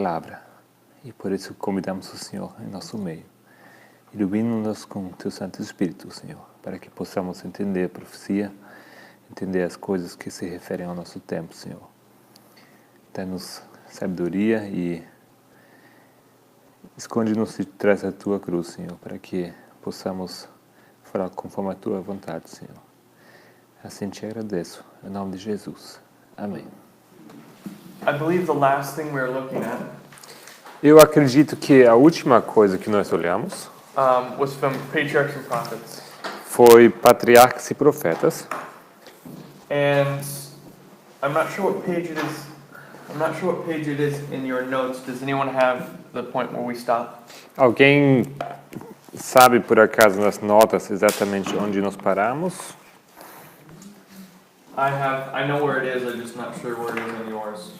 palavra. E por isso convidamos o Senhor em nosso meio. Ilumina-nos com o Teu Santo Espírito, Senhor, para que possamos entender a profecia, entender as coisas que se referem ao nosso tempo, Senhor. Dá-nos sabedoria e esconde-nos de trás da Tua cruz, Senhor, para que possamos falar conforme a Tua vontade, Senhor. Assim te agradeço, em nome de Jesus. Amém. I believe the last thing we're looking at Eu acredito que a última coisa que nós olhamos was from Patriarchs and Prophets. foi Patriarcas e Profetas. And I'm not sure what page it is. I'm not sure what page it is in your notes. Does anyone have the point where we stop? Alguém sabe, por acaso, nas notas exatamente onde nós paramos? I know where it is. I'm just not sure where it is in yours.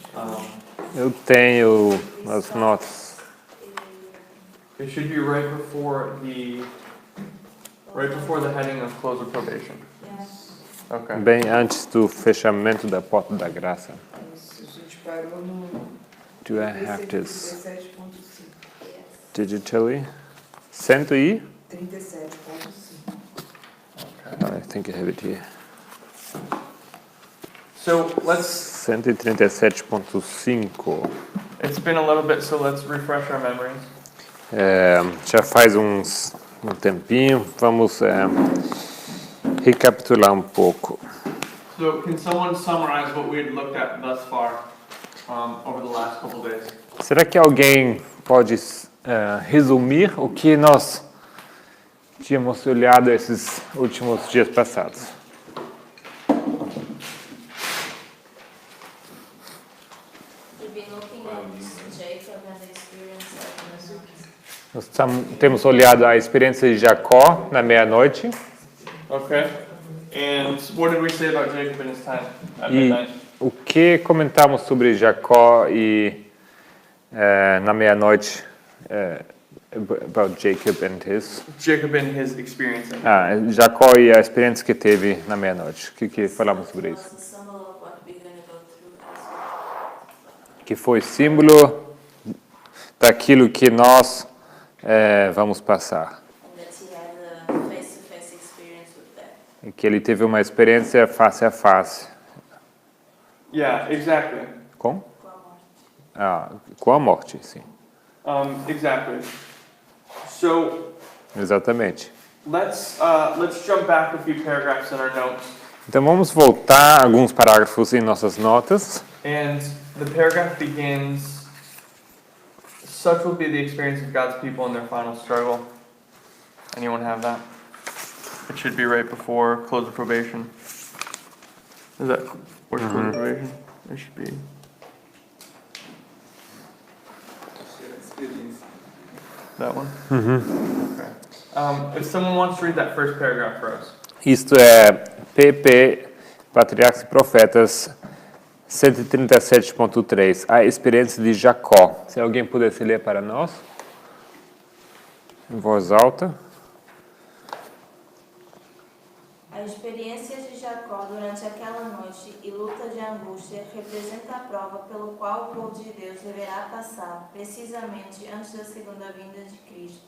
Eu tenho as notas. It should be right before the heading of close of probation. Okay. Bem antes do fechamento da porta da graça. A gente parou no Do I have this 37.5. digitally? 137.5. 37.5. I think I have it here. So let's. 137.5. It's been a little bit, so let's refresh our memories. Já faz um tempinho. Vamos recapitular um pouco. So can someone summarize what we had looked at thus far over the last couple of days? Será que alguém pode resumir o que nós tínhamos olhado esses últimos dias passados? Nós temos olhado a experiência de Jacó na meia-noite. Okay. And what did we say about Jacob and his time at E midnight? o que comentamos sobre Jacó e na meia-noite about Jacob and his Experience. Jacó e a experiência que teve na meia-noite. O que falamos sobre isso? Que foi símbolo daquilo que nós vamos passar. E que ele teve uma experiência face a face. Yeah, exactly. Com a morte, sim. Exactly. So Exatamente. let's jump back a few paragraphs in our notes. Então vamos voltar alguns parágrafos em nossas notas. And the paragraph begins, such will be the experience of God's people in their final struggle. Anyone have that? It should be right before close of probation. Is that where's close of probation? It should be. That one? Okay. If someone wants to read that first paragraph for us. Isto é PP, Patriarcas e Profetas, 137.3, a experiência de Jacó. Se alguém pudesse ler para nós, em voz alta. A experiência de Jacó durante aquela noite e luta de angústia representa a prova pelo qual o povo de Deus deverá passar, precisamente antes da segunda vinda de Cristo.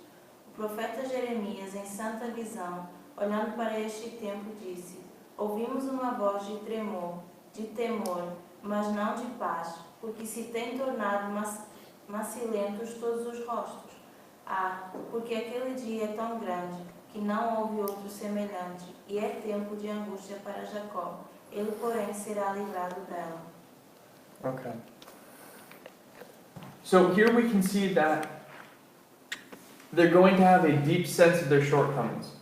O profeta Jeremias, em santa visão, olhando para este tempo, disse: ouvimos uma voz de tremor, de temor, mas não de paz, porque se têm tornado macilentos todos os rostos. Porque aquele dia é tão grande, que não houve outro semelhante, e é tempo de angústia para Jacó. Ele, porém, será livrado dela. Okay. So here we can see that they're going to have a deep sense of their shortcomings.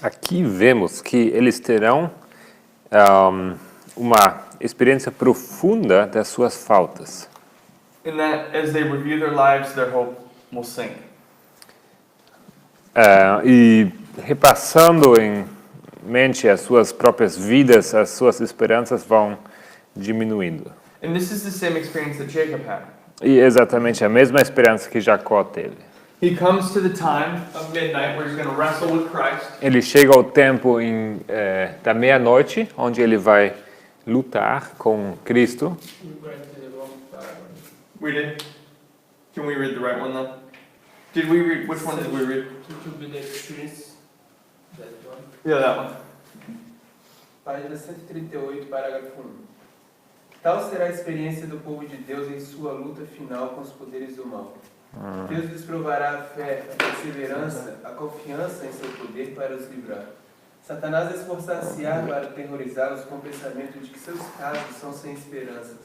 Aqui vemos que eles terão uma experiência profunda das suas faltas. In that, as they review their lives, their hope will sink. E repassando em mente as suas próprias vidas, as suas esperanças vão diminuindo. And this is the same experience that Jacob had. E exatamente a mesma esperança que Jacó teve. He comes to the time of midnight where he's going to wrestle with Christ. Ele chega ao tempo da meia-noite, onde ele vai lutar com Cristo. We did. Can we read the right one then? Did we read? Which one did we read? It will be the experience. That one. Yeah, that one. Página 138, parágrafo 1. Tal será a experiência do povo de Deus em sua luta final com os poderes do mal. Deus lhes provará a fé, a perseverança, a confiança em seu poder para os livrar. Satanás esforçar-se-á para aterrorizá-los com o pensamento de que seus casos são sem esperança,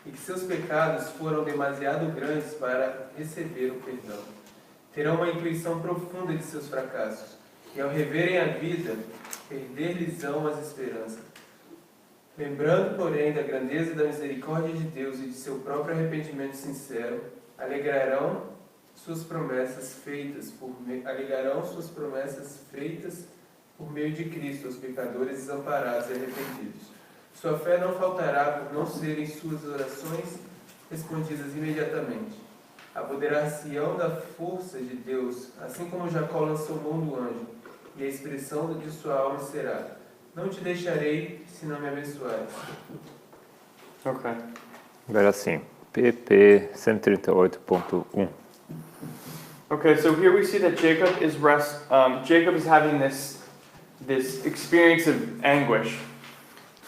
e que seus pecados foram demasiado grandes para receber o perdão. Terão uma intuição profunda de seus fracassos, e ao reverem a vida, perder-lhes-ão as esperanças. Lembrando, porém, da grandeza e da misericórdia de Deus e de seu próprio arrependimento sincero, alegarão suas promessas feitas por meio de Cristo aos pecadores desamparados e arrependidos. Sua fé não faltará por não serem suas orações respondidas imediatamente. Apoderar-se-ão da força de Deus, assim como Jacó lançou mão do anjo, e a expressão de sua alma será: não te deixarei se não me abençoares. Okay. Agora sim, PP 138.1. Okay, so here we see that Jacob is having this experience of anguish.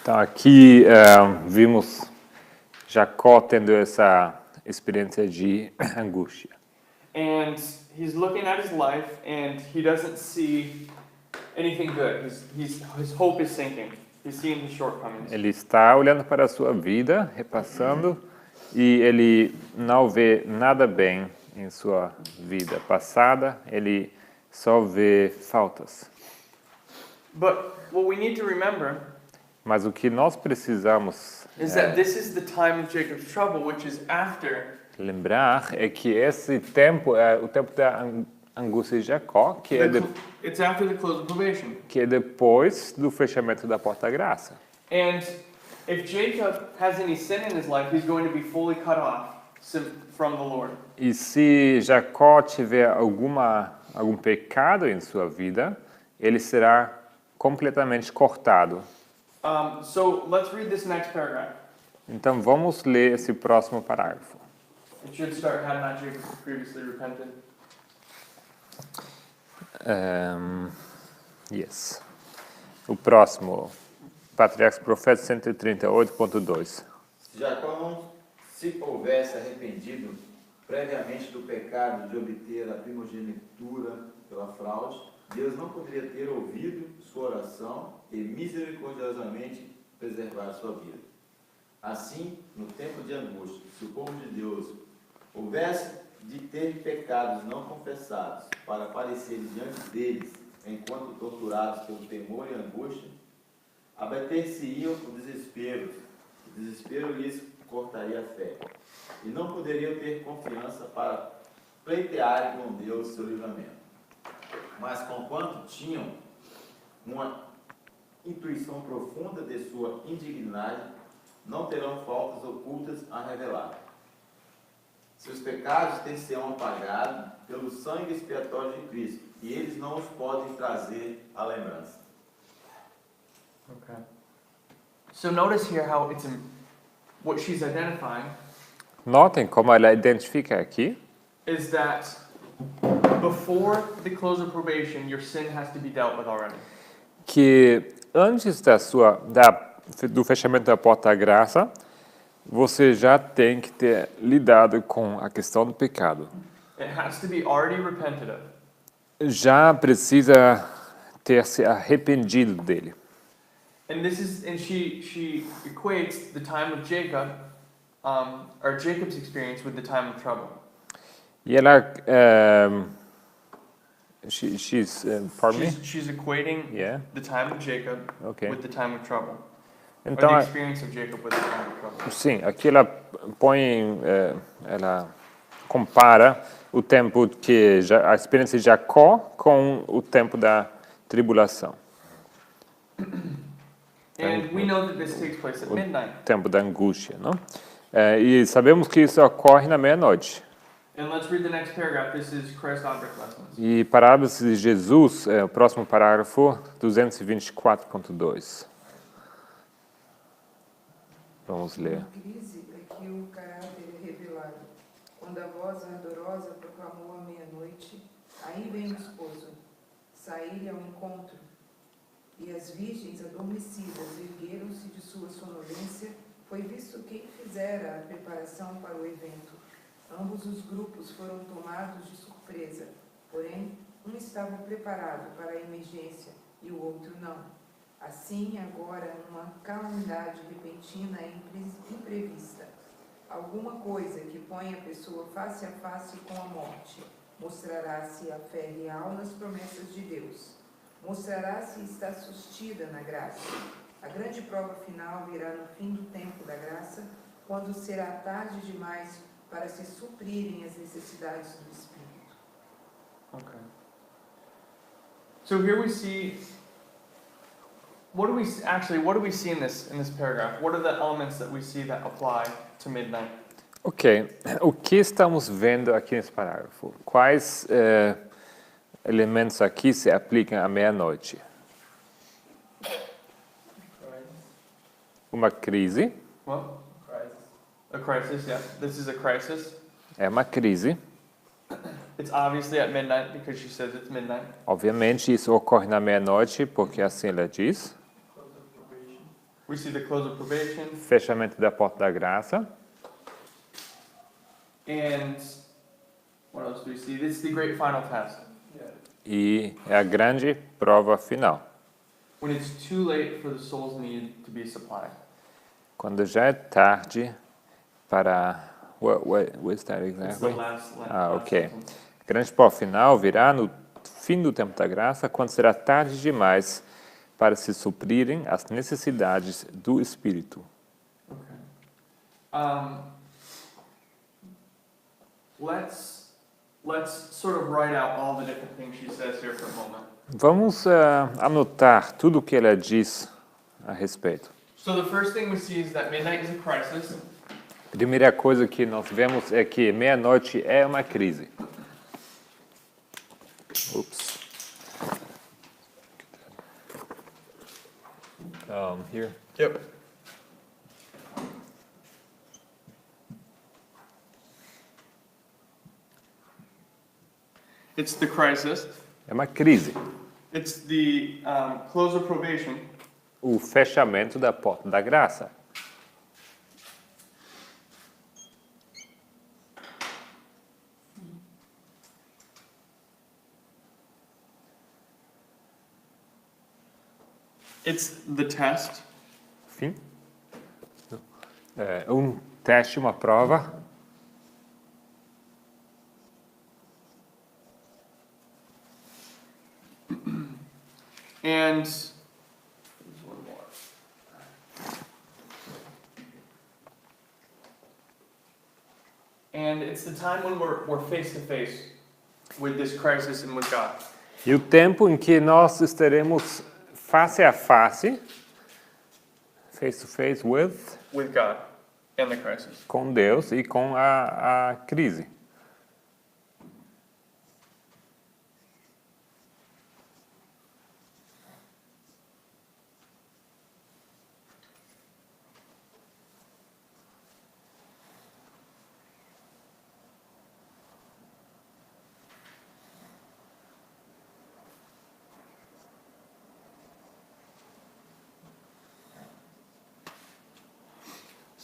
Então aqui vimos Jacó tendo essa experiência de angústia. And he's looking at his life and he doesn't see anything good. His hope is sinking. He's seeing his shortcomings. Ele está olhando para a sua vida, repassando, e ele não vê nada bem em sua vida passada, ele só vê faltas. But what we need to remember Mas o que nós precisamos is that this is the time of Jacob's trouble, which is after lembrar é que esse tempo é o tempo da angústia de Jacó, it's after the close of probation. que é depois do fechamento da porta-graça. And if Jacob has any sin in his life, he's going to be fully cut off from the Lord. E se Jacó tiver algum pecado em sua vida, ele será completamente cortado. So let's read this next paragraph. Então vamos ler esse próximo parágrafo. It should start, had not Jacob previously repented. Yes. O próximo, Patriarcas e Profetas 138.2. Se Jacó não se houvesse arrependido previamente do pecado de obter a primogenitura pela fraude, Deus não poderia ter ouvido sua oração e misericordiosamente preservar sua vida. Assim, no tempo de angústia, se o povo de Deus houvesse de ter pecados não confessados para aparecer diante deles enquanto torturados pelo temor e angústia, abater-se-iam o desespero lhes cortaria a fé, e não poderiam ter confiança para pleitearem com Deus seu livramento. Mas, conquanto tinham uma intuição profunda de sua indignidade, não terão faltas ocultas a revelar. Seus pecados ter-se-ão apagados pelo sangue expiatório de Cristo, e eles não os podem trazer à lembrança. Okay. So notice here how what she's identifying Notem como ela identifica aqui is that before the close of probation, your sin has to be dealt with already. que antes do fechamento da porta-graça, você já tem que ter lidado com a questão do pecado. It has to be already repented of. Já precisa ter se arrependido dele. And she equates the time of Jacob, or Jacob's experience with the time of trouble. E ela, pardon me? She's equating Yeah. the time of Jacob Okay. with the time of trouble. Então, Or the experience of Jacob with the time of trouble. sim, aqui ela ela compara o tempo a experiência de Jacó com o tempo da tribulação, And we know that this takes place at midnight. o tempo da angústia, não? E sabemos que isso ocorre na meia-noite. And let's read the next paragraph. This is Christ Object Lessons. E parábolas de Jesus, o próximo parágrafo, 224.2. Vamos ler. A crise é que o caráter proclamou à meia-noite: aí vem o esposo. Saí-lhe ao encontro. E as virgens adormecidas ergueram-se de sua sonolência. Foi visto quem fizera a preparação para o evento. Ambos os grupos foram tomados de surpresa, porém, um estava preparado para a emergência e o outro não. Assim, agora, uma calamidade repentina e imprevista. Alguma coisa que põe a pessoa face a face com a morte. Mostrará-se a fé real nas promessas de Deus. Mostrará-se estar sustida na graça. A grande prova final virá no fim do tempo da graça, quando será tarde demais para se suprirem as necessidades do Espírito. Okay. So here we see. What do we see in this paragraph? What are the elements that we see that apply to midnight? Ok, o que estamos vendo aqui nesse parágrafo? Quais elementos aqui se aplicam à meia-noite? Uma crise. What? A crisis, yeah. This is a crisis. É uma crise. It's obviously at midnight because she says it's midnight. Obviamente isso ocorre na meia-noite, porque assim ela diz. We see the close of probation. Fechamento da porta da graça. And what else do we see? This is the great final test. E é a grande prova final. When it's too late for the soul's need to be supplied. Quando já é tarde para... What is that It's the exactly? last Ok. sentence. A grande prova final virá no fim do tempo da graça, quando será tarde demais para se suprirem as necessidades do Espírito. Let's sort of write out all the different things she says here for a moment. Vamos anotar tudo o que ela diz a respeito. So the first thing we see is that midnight is a crisis. A primeira coisa que nós vemos é que meia-noite é uma crise. Oops. Here. Yep. It's the crisis. É uma crise. It's the close of probation. O fechamento da porta da graça. It's the test. Fim. É um teste, uma prova. And there's one more. And it's the time when we're face to face with this crisis and with God. E o tempo em que nós estaremos face a face, face to face With God and the crisis. com Deus e com a crise.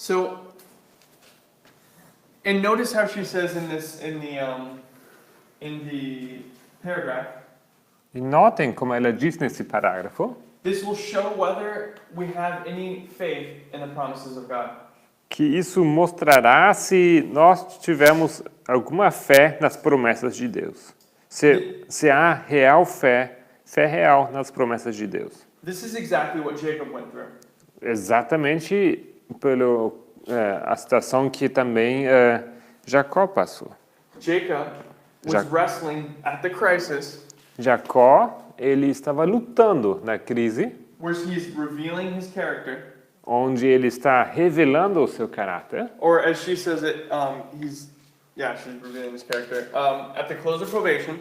So, and notice how she says in the paragraph, E notem como ela diz nesse parágrafo this will show whether we have any faith in the promises of God. que isso mostrará se nós tivermos alguma fé nas promessas de Deus. Se há real fé real nas promessas de Deus. This is exactly what Jacob went through. Exatamente pelo a situação que também Jacó passou. Jacob was wrestling at the crisis, Jacó, ele estava lutando na crise, where he's revealing his character, onde ele está revelando o seu caráter, or as she says it, she's revealing his character. At the close of probation,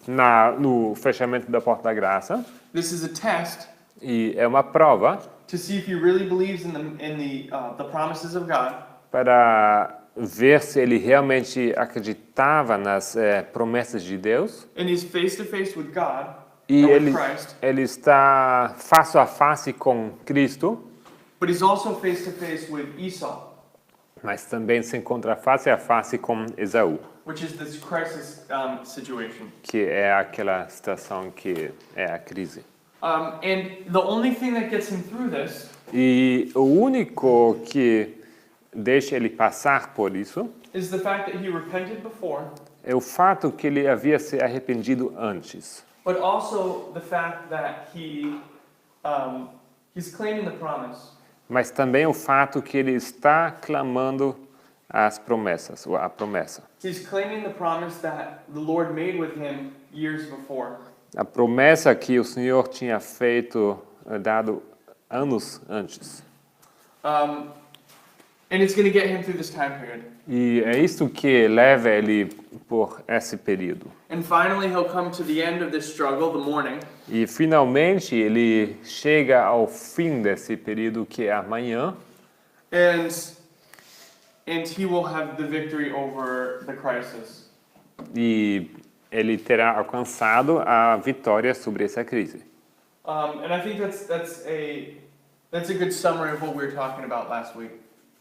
no fechamento da porta da graça, this is a test e é uma prova to see if he really believes in the promises of God. para ver se ele realmente acreditava nas promessas de Deus and he's face to face with God e and with Christ, ele está face a face com Cristo, but he's also face to face with Esau, mas também se encontra face a face com Esaú, which is this crisis situation. que é aquela situação que é a crise. And the only thing that gets him through this E o único que deixa ele passar por isso is the fact that he repented before, é o fato que ele havia se arrependido antes, but also the fact that he's claiming the promise. mas também o fato que ele está clamando as promessas, ou a promessa. He's claiming the promise that the Lord made with him years before. A promessa que o Senhor tinha feito, dado anos antes. And it's going to get him through this time period. E é isso que leva ele por esse período. And finally, he'll come to the end of this struggle, the morning, E finalmente ele chega ao fim desse período que é amanhã, and he will have the victory over the crisis. e ele terá alcançado a vitória sobre essa crise. And I think that's a good summary of what we were talking about last week.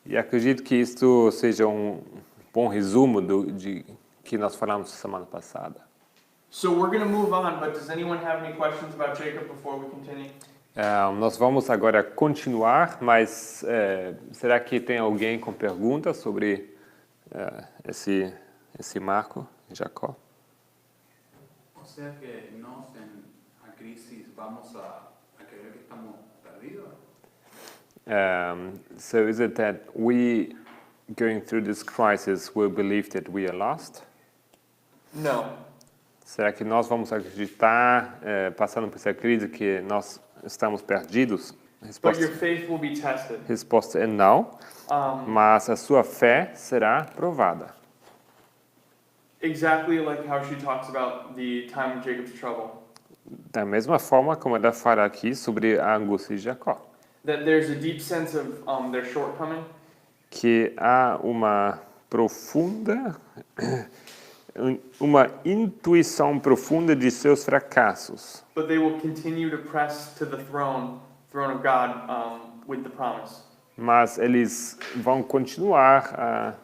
E acredito que isto seja um bom resumo de que nós falamos semana passada. So we're going to move on, but does anyone have any questions about Jacob before we continue? Nós vamos agora continuar, mas será que tem alguém com perguntas sobre esse marco, Jacó? O sea que nós en a crisis vamos a creer que estamos perdidos. So is it that we, going through this crisis, will believe that we are lost? No. Será que nós vamos acreditar, passando por essa crise, que nós estamos perdidos? But your faith will be tested. Resposta é não, mas a sua fé será provada. Exactly like how she talks about the time of Jacob's trouble. Da mesma forma como ela fala aqui sobre a angústia de Jacó. That there's a deep sense of their shortcoming, Que há uma profunda, uma intuição profunda de seus fracassos, but they will continue to press to the throne of God with the promise. mas eles vão continuar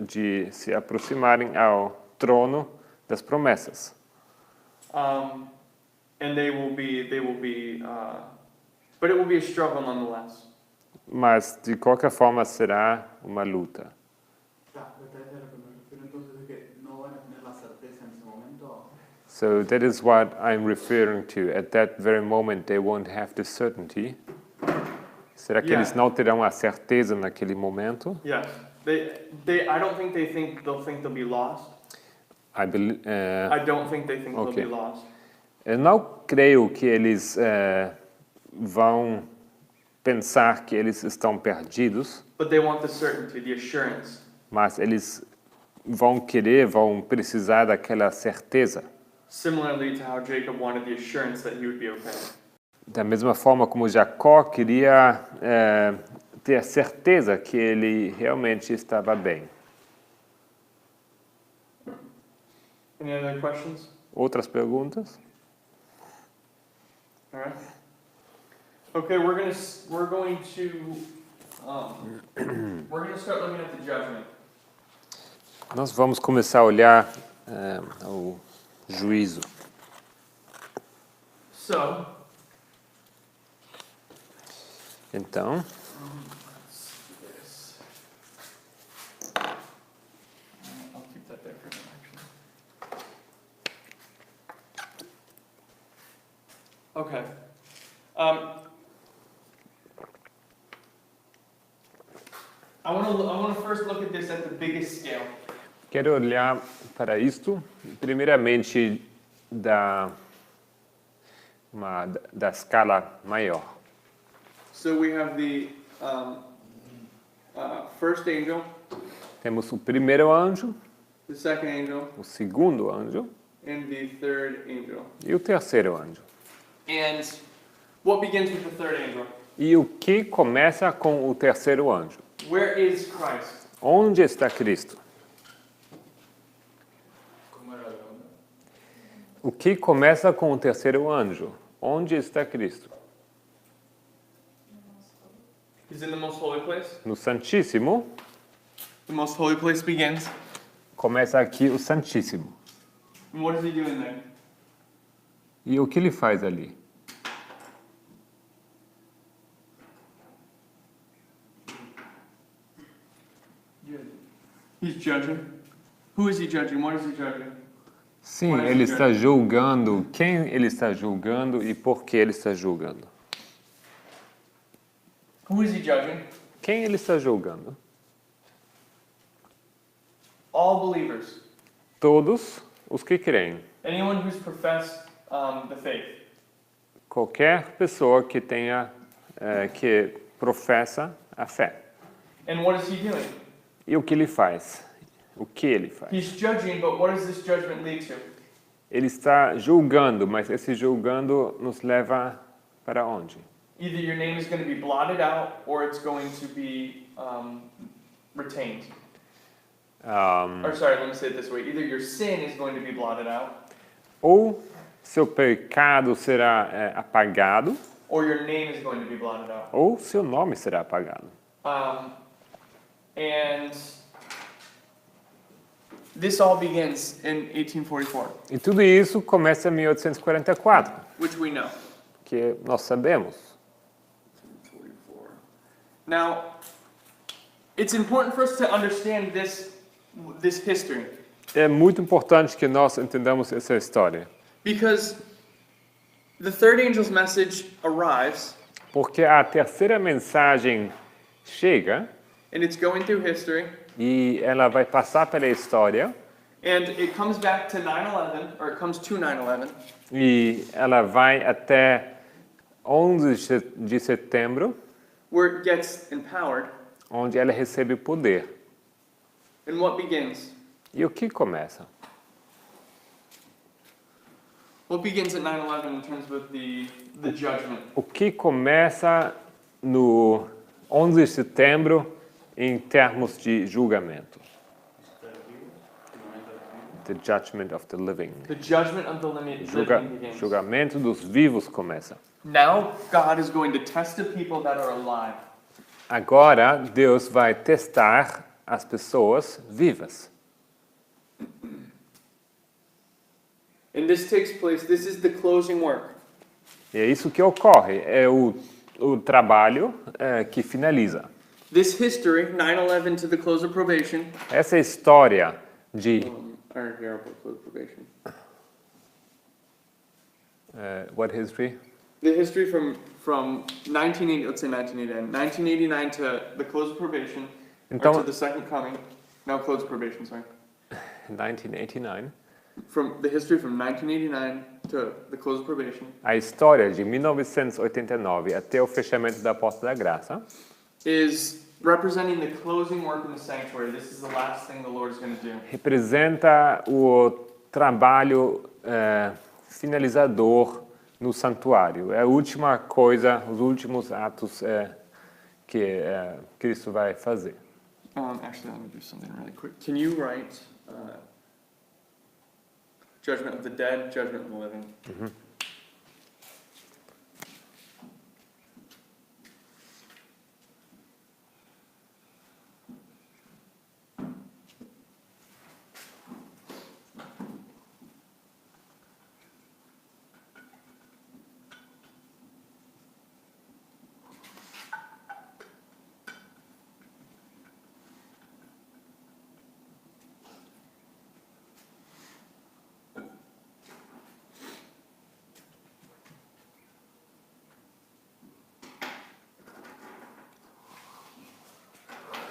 de se aproximarem ao trono das promessas. And but it will be a struggle nonetheless. Mas, de qualquer forma, será uma luta. Detalle a lo que me refiero entonces es que no van a tener la certeza en ese momento. So that is what I'm referring to. At that very moment, they won't have the certainty. Será que eles não terão a certeza naquele momento? Yes. I don't think they'll think they'll be lost. I don't think they think they'll be lost. Eu não creio que eles vão pensar que eles estão perdidos, But they want the certainty, the assurance. mas eles vão precisar daquela certeza. Similarly to how Jacob wanted the assurance that he would be okay. Da mesma forma como Jacó queria ter certeza que ele realmente estava bem. Any other questions? Outras perguntas? All right. Okay, we're going to start looking at the judgment. Nós vamos começar a olhar o juízo. So, Então, let's do this. I'll keep that there for now, actually. Okay. I want to first look at this at the biggest scale. quero olhar para isto, primeiramente da escala maior. So we have the first angel, Temos o primeiro anjo, the second angel, o segundo anjo and the third angel. e o terceiro anjo. And what begins with the third angel? E o que começa com o terceiro anjo? Where is Christ? Onde está Cristo? O que começa com o terceiro anjo? Onde está Cristo? He's in the most holy place. No Santíssimo. The most holy place begins. Começa aqui o Santíssimo. And what is he doing there? E o que ele faz ali? He's judging. Who is he judging? What is he judging? Sim, ele está julgando quem ele está julgando e por que ele está julgando. Who is he judging? Quem ele está julgando? All believers. Todos os que creem. Anyone who's professed the faith. Qualquer pessoa que tenha, que professa a fé. And what is he doing? E o que ele faz? O que ele faz? He's judging, but what does this judgment lead to? Ele está julgando, mas esse julgando nos leva para onde? Either your name is going to be blotted out or it's going to be retained. Or sorry, let me say it this way. Either your sin is going to be blotted out Ou seu pecado será apagado, or your name is going to be blotted out. ou seu nome será apagado. And this all begins in 1844, E tudo isso começa em 1844, which we know. que nós sabemos. 44. Now, it's important for us to understand this history É muito importante que nós entendamos essa história, because the third angel's message arrives porque a terceira mensagem chega and it's going through history e ela vai passar pela história and it comes back to 9/11 or it comes to 9/11 e ela vai até 11 de setembro, where it gets empowered. onde ela recebe poder. And what begins? E o que começa? What begins at 9/11 in terms of the judgment? O que começa no 11 de setembro em termos de julgamento? The judgment of the living. The judgment of the living begins. Julgamento dos vivos começa. Now God is going to test the people that are alive. Agora Deus vai testar as pessoas vivas. And this takes place, this is the closing work. E é isso que ocorre, é o trabalho que finaliza. This history, 9/11 to the close of probation, Essa história de or here, I'll put close of probation. what history? The history from 1980, let's say 1989 to the close of probation, or Então, to the second coming, now close of probation, sorry. 1989. From the history from 1989 to the close of probation A história de 1989 até o fechamento da Porta da Graça is representing the closing work in the sanctuary. This is the last thing the Lord is going to do. representa o trabalho finalizador no santuário. É a última coisa, os últimos atos que Cristo vai fazer. Actually, let me do something really quick. Can you write judgment of the dead, judgment of the living?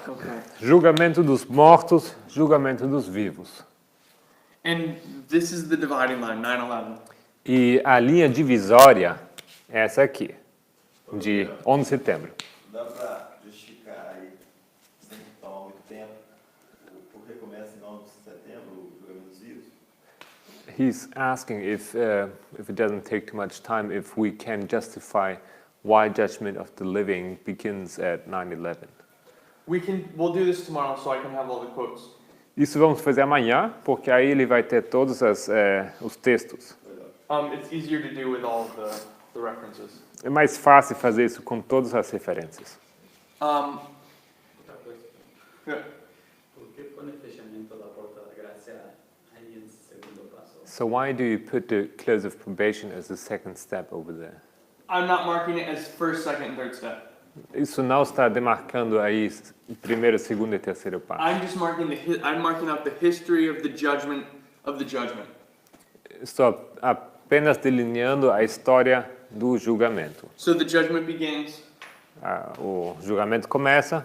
Okay. Julgamento dos mortos, julgamento dos vivos. And this is the dividing line, 9/11. E a linha divisória é essa aqui, de 11 de setembro. Dá para justificar aí, sem tomar muito tempo, por que começa em 11 de setembro o julgamento dos vivos? He's asking if it doesn't take too much time, if we can justify why judgment of the living begins at 9/11. We'll do this tomorrow so I can have all the quotes. Isso vamos fazer amanhã, porque aí ele vai ter todos os textos. It's easier to do with all of the references. É mais fácil fazer isso com todas as referências. Um, Otra cosa. yeah. ¿Por qué pone fechamento da porta da gracia ahí en segundo paso? So why do you put the close of probation as the second step over there? I'm not marking it as first, second, and third step. Isso não está demarcando aí o primeiro, segundo e terceiro passo. I'm just marking I'm marking out the history of the judgment of the judgment. Estou apenas delineando a história do julgamento. So the judgment begins. O julgamento começa,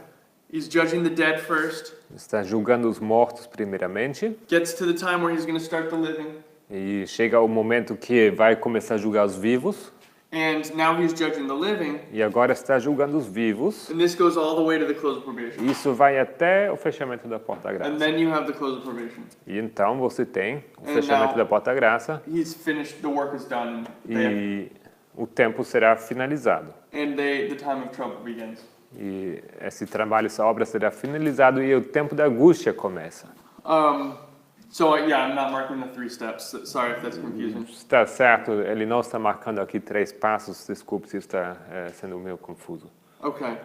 He's judging the dead first. está julgando os mortos primeiramente, Gets to the time where he's going to start the living. e chega o momento que vai começar a julgar os vivos, And now he's judging the living. e agora está julgando os vivos. And this goes all the way to the close of probation. Isso vai até o fechamento da porta da And graça. then you have the close of probation. E então você tem o And fechamento now- da porta da graça He's finished, the work is done, and, they have, e o tempo será finalizado. and the time of trouble begins. E esse trabalho, essa obra será finalizado e o tempo da angústia começa. Yeah, I'm not marking the 3 steps. Sorry if that's confusing. Está certo, ele não está marcando aqui 3 passos, desculpe se está sendo meio confuso. Okay.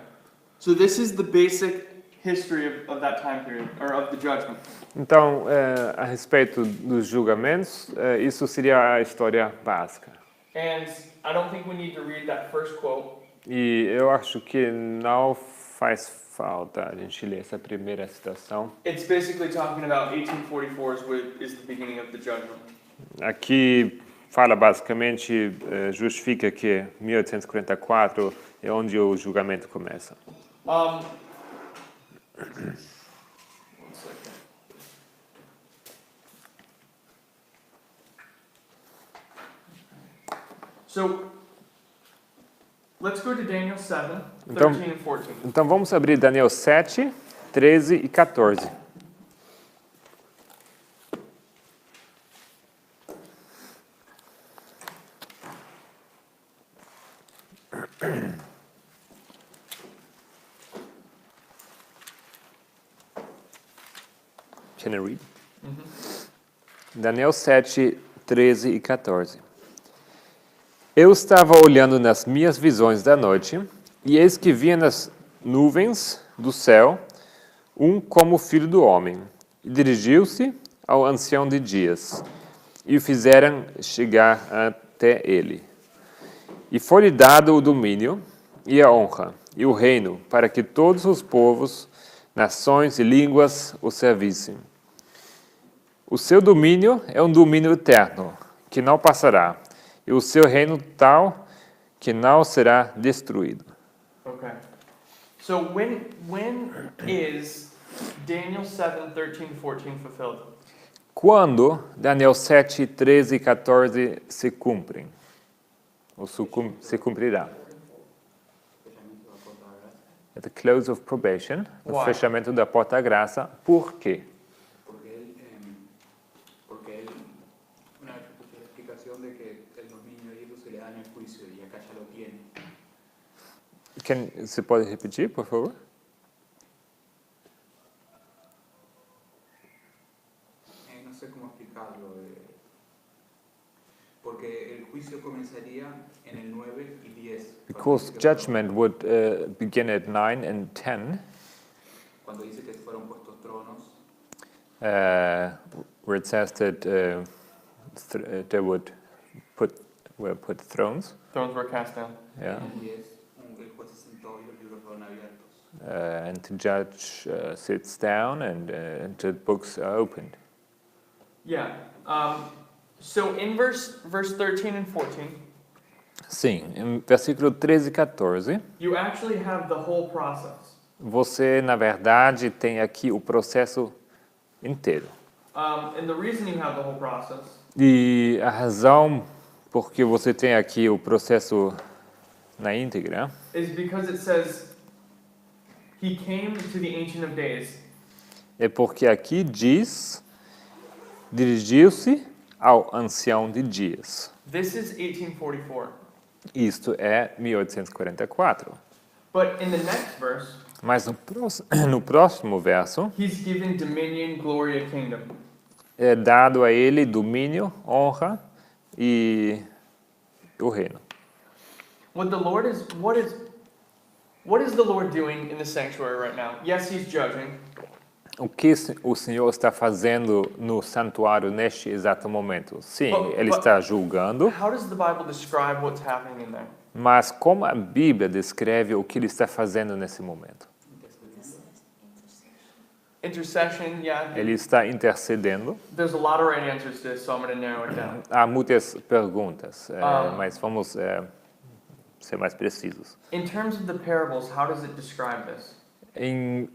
So this is the basic history of that time period, or of the judgment. Então, a respeito dos julgamentos, isso seria a história básica. And I don't think we need to read that first quote. E eu acho que não faz falta a gente ler essa primeira citação. It's basically talking about 1844 is the beginning of the judgment. Aqui fala basicamente, justifica que 1844 é onde o julgamento começa. One second. So, let's go to Daniel 7, 13 and 14. Então vamos abrir Daniel 7, 13 e 14. Can I read? Daniel 7, 13 e 14. Eu estava olhando nas minhas visões da noite, e eis que via nas nuvens do céu como filho do homem, e dirigiu-se ao ancião de dias, e o fizeram chegar até ele. E foi-lhe dado o domínio, e a honra, e o reino, para que todos os povos, nações e línguas o servissem. O seu domínio é um domínio eterno, que não passará, e o seu reino tal, que não será destruído. Okay. So when is Daniel 7, 13, 14 fulfilled? Quando Daniel 7, 13 e 14 se cumprem, ou se cumprirá. At the close of probation, no Why? fechamento da porta da graça. Por quê? Porque él, una vez escuché la explicación de que el dominio y eso se le da en el juicio y acá ya lo tiene. Você pode repetir, por favor? No sé cómo explicarlo. Porque el juicio comenzaría en el 9 y 10. Because judgment would begin at 9 and 10, Cuando dice que fueron puestos tronos, where it says that they would put thrones. Thrones were cast down. Yeah. en el 10 el juez se sentó y los libros fueron abiertos. And the judge sits down and the books are opened. Yeah. So in verse 13 and 14, Sim, em versículo 13 e 14, you actually have the whole process. você, na verdade, tem aqui o processo inteiro. And the reason you have the whole process E a razão por que você tem aqui o processo na íntegra is because it says he came to the Ancient of Days. é porque aqui diz, dirigiu-se ao ancião de dias. This is 1844. Isto é 1844. But in the next verse, Mas no próximo verso, he's given dominion, glory, a kingdom. é dado a ele domínio, honra, e o reino. What is the Lord doing in the sanctuary right now? Yes, he's judging. O que o Senhor está fazendo no santuário neste exato momento? Sim, Ele está julgando, How does the Bible describe what's happening in there? mas como a Bíblia descreve o que Ele está fazendo nesse momento? Intercession, yeah. Ele está intercedendo. There's a lot of right answers to this, so I'm going to narrow it down. Há muitas perguntas, mas vamos ser mais precisos. In terms of the parables, how does it describe this? Em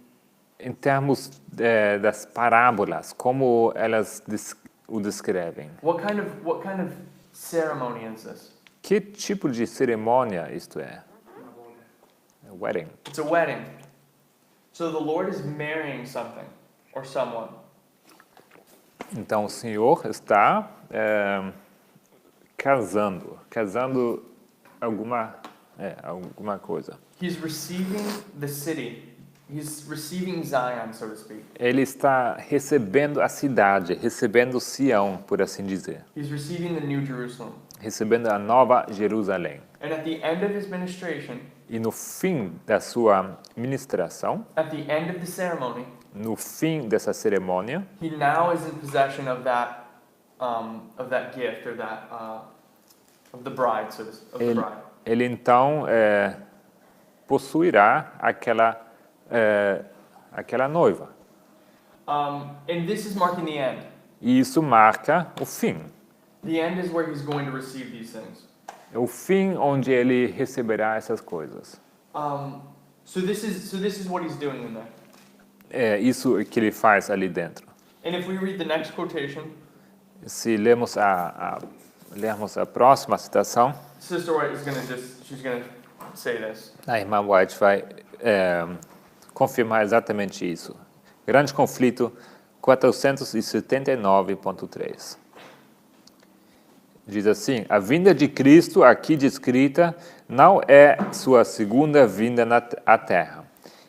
termos das parábolas, como elas o descrevem? What kind of ceremony is this? Que tipo de cerimônia isto é? A wedding. It's a wedding. So the Lord is marrying something or someone. Então o Senhor está casando alguma coisa. He's receiving the city. He's receiving Zion, so to speak. Ele está recebendo a cidade, recebendo Sião, por assim dizer. He's receiving the New Jerusalem. Recebendo a nova Jerusalém. And at the end of his ministration, E no fim da sua ministração, at the end of the ceremony, no fim dessa cerimônia, he now is in possession of that gift or that of the bride, ele então possuirá aquela noiva. And this is marking the end. E isso marca o fim. The end is where he's going to receive these things. É o fim onde ele receberá essas coisas. So this is what he's doing in there. É isso que ele faz ali dentro. And if we read the next quotation, Se lermos a próxima citação, Sister White she's gonna say this. a irmã White vai confirmar exatamente isso. Grande Conflito 479.3. Diz assim: a vinda de Cristo, aqui descrita, não é sua segunda vinda à terra.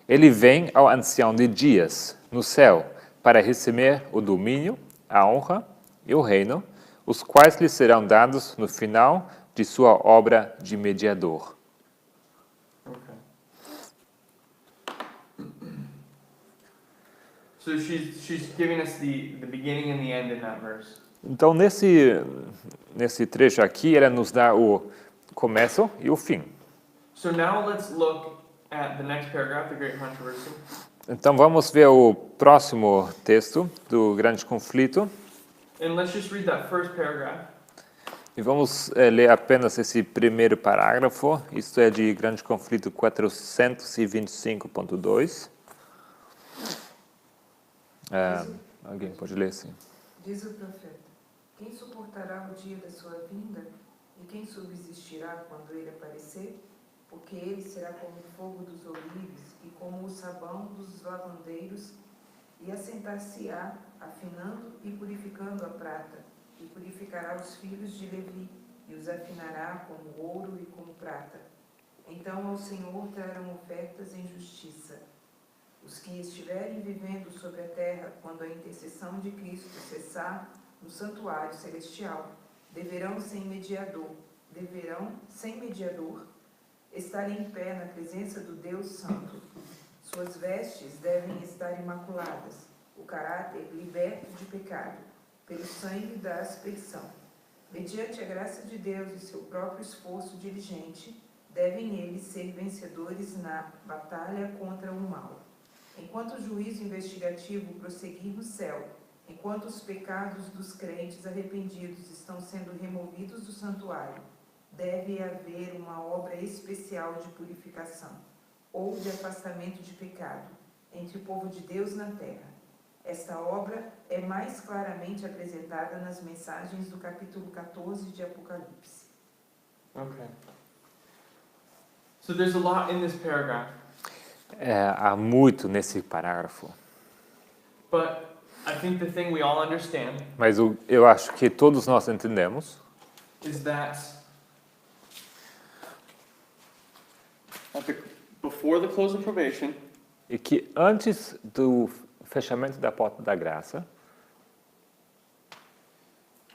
Ele vem ao ancião de dias, no céu, para receber o domínio, a honra e o reino, os quais lhe serão dados no final de sua obra de mediador. Okay. So she's giving us the beginning and the end in that verse. Então, nesse trecho aqui, ela nos dá o começo e o fim. So now let's look at the next paragraph, the Great Controversy. Então, vamos ver o próximo texto do Grande Conflito. And let's just read that first paragraph. E vamos ler apenas esse primeiro parágrafo. Isto é de Grande Conflito 425.2. Alguém pode ler, sim. Diz o profeta: quem suportará o dia da sua vinda? E quem subsistirá quando ele aparecer? Porque ele será como o fogo dos ourives e como o sabão dos lavandeiros, e assentar-se-á, afinando e purificando a prata, e purificará os filhos de Levi, e os afinará como ouro e como prata. Então ao Senhor trarão ofertas em justiça. Os que estiverem vivendo sobre a terra, quando a intercessão de Cristo cessar no santuário celestial, deverão, sem mediador, estar em pé na presença do Deus Santo. Suas vestes devem estar imaculadas, o caráter liberto de pecado, pelo sangue da aspersão. Mediante a graça de Deus e seu próprio esforço diligente, devem eles ser vencedores na batalha contra o mal. Enquanto o juízo investigativo prosseguir no céu, enquanto os pecados dos crentes arrependidos estão sendo removidos do santuário, deve haver uma obra especial de purificação, ou de afastamento de pecado, entre o povo de Deus na terra. Esta obra é mais claramente apresentada nas mensagens do capítulo 14 de Apocalipse. Okay. So there's a lot in this paragraph. Há muito nesse parágrafo. But I think the thing we all understand Mas eu acho que todos nós entendemos is that before the close of probation, é que antes do fechamento da porta da graça,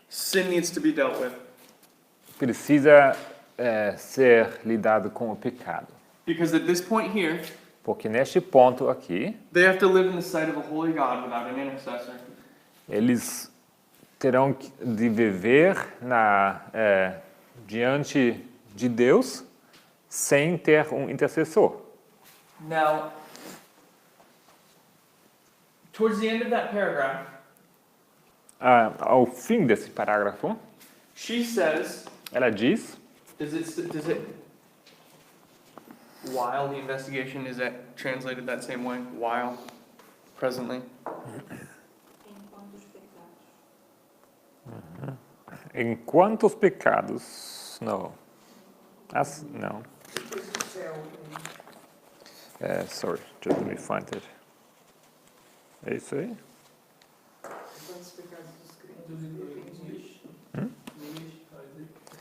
sin needs to be dealt with. precisa ser lidado com o pecado. Because at this point here, Porque neste ponto aqui, they have to live in the sight of a holy God without an intercessor. eles terão de viver diante de Deus sem ter um intercessor. Now, towards the end of that paragraph, Ao fim desse parágrafo, she says, ela diz, does it, while the investigation, is that translated that same way? While, presently? Enquanto os pecados. enquanto os pecados... Não. Não. Sorry, just let me find it. É isso aí? Quantos pecados dos crentes defendidos?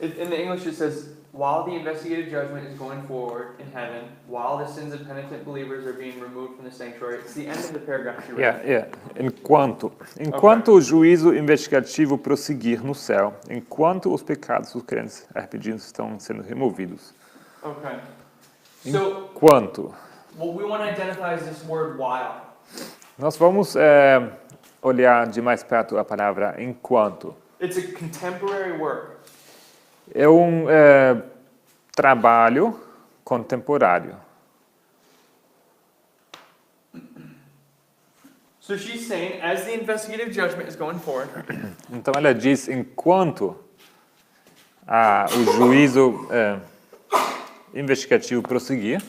In the English it says, while the investigative judgment is going forward in heaven, while the sins of penitent believers are being removed from the sanctuary. It's the end of the paragraph you read. Yeah. Enquanto o juízo investigativo prosseguir no céu, enquanto os pecados dos crentes arrependidos estão sendo removidos. Okay. So, Enquanto. what we want to identify is this word while. Nós vamos olhar de mais perto a palavra enquanto. It's a contemporary word. É um trabalho contemporâneo. So she's saying, as the investigative judgment is going forward, Então ela diz, enquanto o juízo investigativo prosseguir,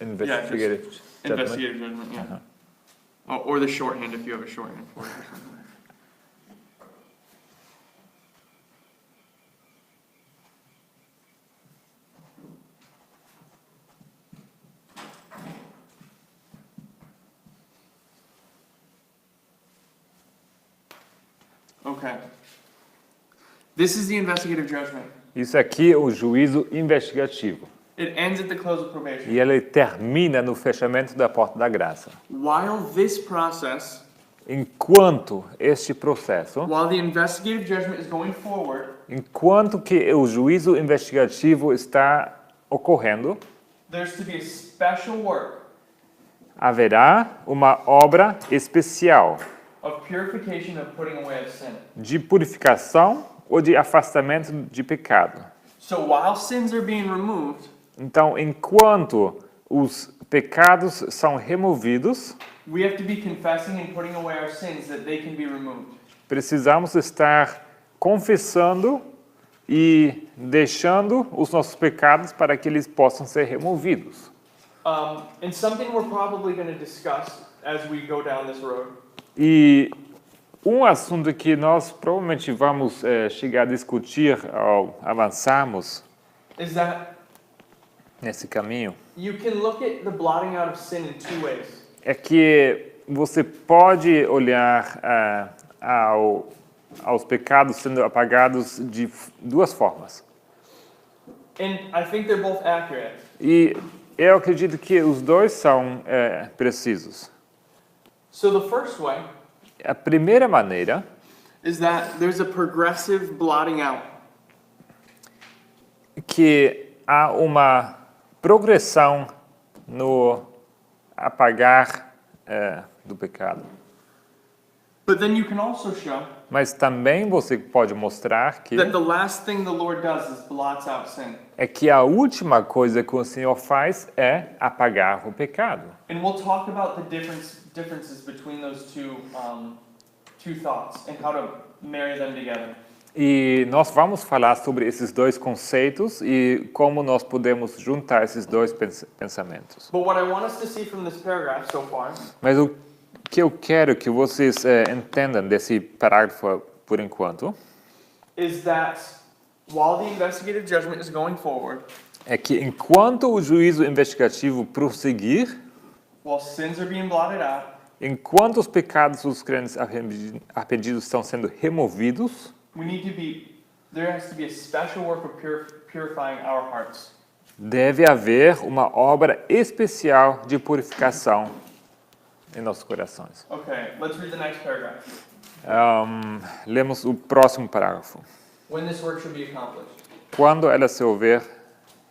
investigative judgment. investigative judgment, yeah. Oh, or the shorthand if you have a shorthand for it or something. Okay. This is the investigative judgment. Isso aqui é o juízo investigativo. It ends at the close of probation. E ele termina no fechamento da porta da graça. While this process, Enquanto este processo, while the investigative judgment is going forward, enquanto que o juízo investigativo está ocorrendo, there's to be a special work haverá uma obra especial of purification of putting away of sin. de purificação ou de afastamento de pecado. So while sins are being removed, Então, enquanto os pecados são removidos, we have to be confessing and putting away our sins that they can be removed. precisamos estar confessando e deixando os nossos pecados para que eles possam ser removidos. And something we're probably going to discuss as we go down this road E um assunto que nós provavelmente vamos chegar a discutir ao avançarmos is that nesse caminho you can look at the blotting out of sin in two ways. é que você pode olhar aos pecados sendo apagados de duas formas. And I think they're both accurate. E eu acredito que os dois são precisos. So the first way A primeira maneira is that there's a progressive blotting out. que há uma progressão no apagar do pecado. But then you can also show Mas também você pode mostrar que that the last thing the Lord does is blots out sin. é que a última coisa que o Senhor faz é apagar o pecado. And we'll talk about the differences between those two thoughts and how to marry them together. E nós vamos falar sobre esses dois conceitos e como nós podemos juntar esses dois pensamentos. But what I want us to see from this paragraph so far Mas o que eu quero que vocês entendam desse parágrafo por enquanto is that while the investigative judgment is going forward, é que enquanto o juízo investigativo prosseguir, while sins are being blotted out, enquanto os pecados dos crentes arrependidos estão sendo removidos, there has to be a special work of purifying our hearts. deve haver uma obra especial de purificação em nossos corações. Okay, let's read the next paragraph. Lemos o próximo parágrafo. When this work should be accomplished. Quando ela se houver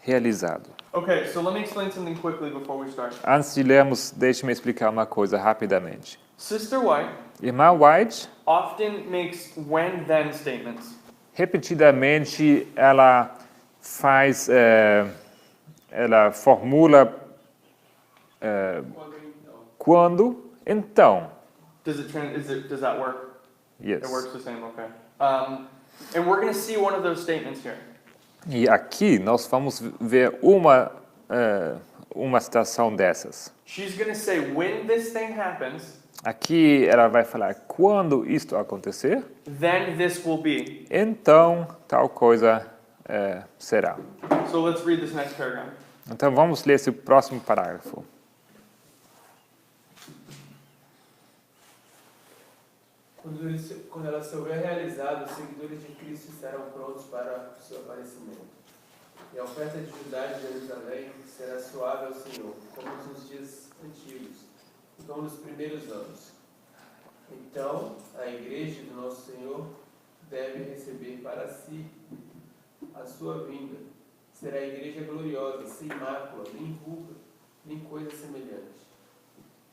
realizado. Okay, so let me explain something quickly before we start. Antes de lermos, deixe-me explicar uma coisa rapidamente. Sister White Irmã White, often makes when-then statements. repetidamente, ela faz, ela formula quando, então. Does that work? Yes. It works the same, okay. And we're going to see one of those statements here. E aqui nós vamos ver uma citação dessas. She's going to say, when this thing happens, Aqui ela vai falar quando isto acontecer, then this will be. então tal coisa será. So let's read this next paragraph. Então vamos ler esse próximo parágrafo. Quando ela se houver realizado, os seguidores de Cristo estarão prontos para o seu aparecimento. E a oferta de Judá e de Jerusalém será suave ao Senhor, como nos dias antigos, como nos primeiros anos. Então, a igreja do nosso Senhor deve receber para si a sua vinda. Será a igreja gloriosa, sem mácula, nem ruga, nem coisa semelhante.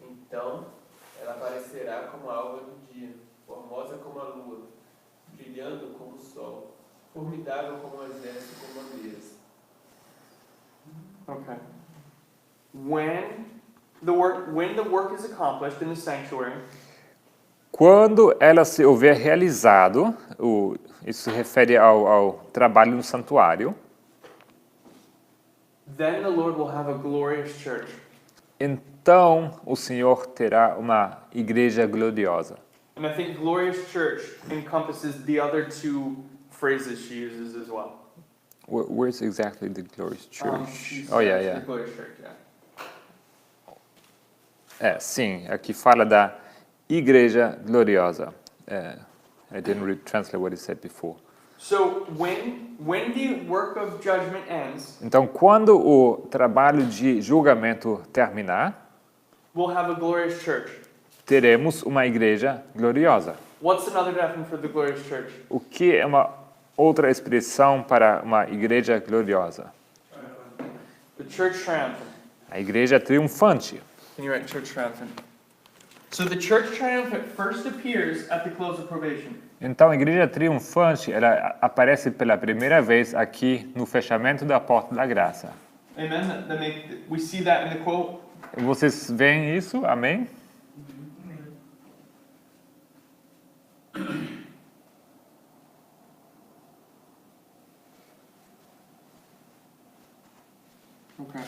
Então, ela aparecerá como a alva do dia, formosa como a lua, brilhando como o sol, formidável como um exército com bandeiras. Okay. When the work is accomplished in the sanctuary, Quando ela se houver realizado, isso se refere ao trabalho no santuário, then the Lord will have a glorious church. então o Senhor terá uma igreja gloriosa. And I think glorious church encompasses the other two phrases she uses as well. Where's exactly the glorious church? She Oh, yeah, says yeah. the glorious church, yeah. Sim, aqui fala da igreja gloriosa. I didn't translate what he said before. So when the work of judgment ends, Então, quando o trabalho de julgamento terminar, we'll have a glorious church. teremos uma igreja gloriosa. What's another definition for the glorious church? O que é uma outra expressão para uma igreja gloriosa? The church triumphant. A igreja triunfante. Can you write church triumphant? So the church triumphant first appears at the close of probation. Então, a igreja triunfante, ela aparece pela primeira vez aqui no fechamento da porta da graça. Amen. We see that in the quote. Vocês veem isso? Amém? Okay.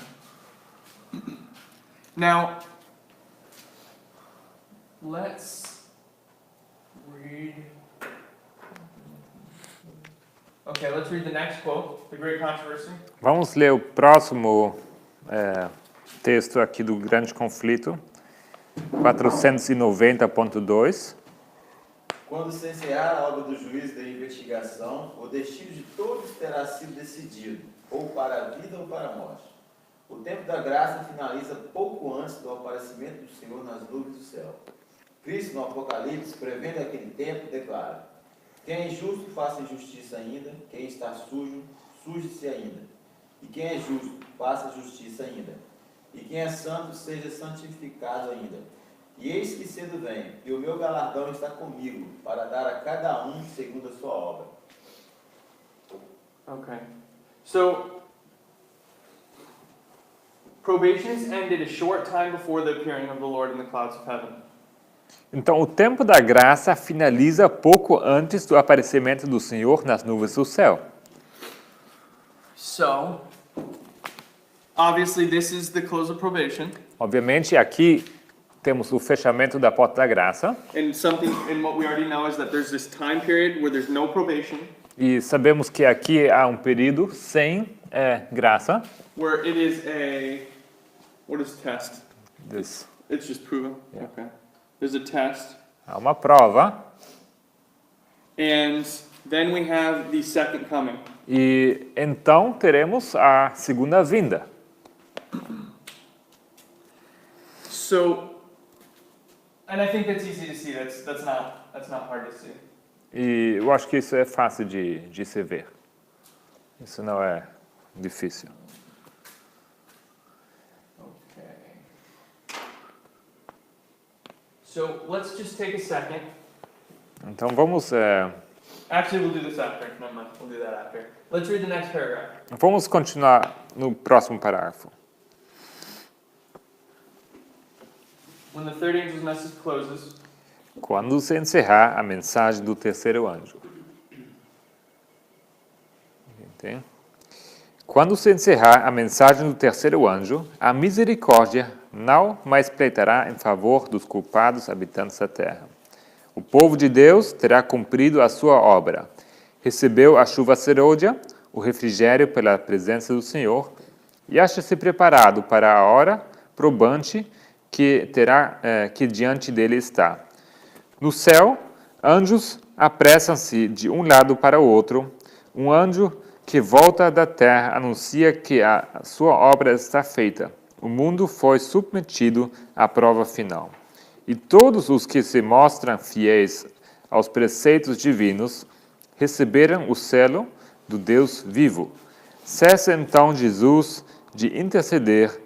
Now, let's read. Okay, let's read the next quote, the Great Controversy. Vamos ler o próximo texto aqui do Grande Conflito, 490.2. Quando se encerrar a obra do juízo da investigação, o destino de todos terá sido decidido, ou para a vida ou para a morte. O tempo da graça finaliza pouco antes do aparecimento do Senhor nas nuvens do céu. Cristo, no Apocalipse, prevendo aquele tempo, declara: quem é injusto, faça injustiça ainda. Quem está sujo, suje-se ainda. E quem é justo, faça justiça ainda. E quem é santo, seja santificado ainda. E eis que cedo vem, e o meu galardão está comigo, para dar a cada um segundo a sua obra. Okay. So, probation is ended a short time before the appearing of the Lord in the clouds of heaven. Então, o tempo da graça finaliza pouco antes do aparecimento do Senhor nas nuvens do céu. So, obviously this is the close of probation. Obviamente, aqui temos o fechamento da porta da graça. And what we already know is that there's this time period where there's no probation. E sabemos que aqui há um período sem graça. Where it is what is test? This. It's just proven. Yeah. Okay. There's a test. Há uma prova. And then we have the second coming. E então teremos a segunda vinda. So, And I think that's easy to see. That's not hard to see. E eu acho que isso é fácil de se ver. Isso não é difícil. Okay. So let's just take a second. Então vamos Actually, we'll do this after. Never mind. We'll do that after. Let's read the next paragraph. vamos continuar no próximo parágrafo. When the third angel's message closes, Quando se encerrar a mensagem do terceiro anjo. Entende? Quando se encerrar a mensagem do terceiro anjo, a misericórdia não mais pleitará em favor dos culpados habitantes da terra. O povo de Deus terá cumprido a sua obra. Recebeu a chuva serôdia, o refrigério pela presença do Senhor, e acha-se preparado para a hora probante que diante dele está. No céu, anjos apressam-se de um lado para o outro. Um anjo que volta da terra anuncia que a sua obra está feita. O mundo foi submetido à prova final. E todos os que se mostram fiéis aos preceitos divinos receberam o selo do Deus vivo. Cessa então Jesus de interceder.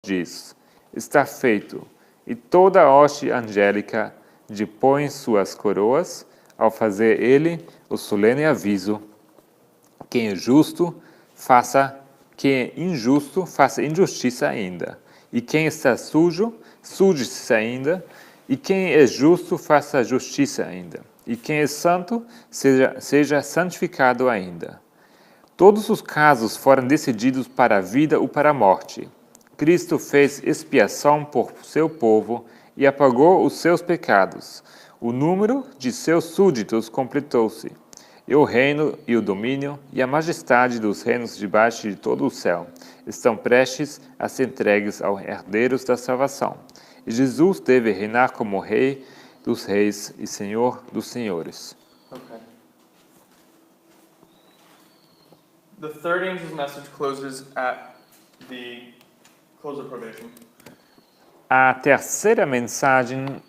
Diz: está feito, e toda a hoste angélica depõe suas coroas ao fazer ele o solene aviso: quem é justo, quem é injusto, faça injustiça ainda, e quem está sujo, suje-se ainda, e quem é justo, faça justiça ainda, e quem é santo, seja santificado ainda. Todos os casos foram decididos para a vida ou para a morte. Cristo fez expiação por seu povo e apagou os seus pecados. O número de seus súditos completou-se. E o reino e o domínio e a majestade dos reinos debaixo de todo o céu estão prestes a ser entregues aos herdeiros da salvação. E Jesus deve reinar como Rei dos reis e Senhor dos senhores. okay. The third angel's message closes at the close of probation. A terceira mensagem,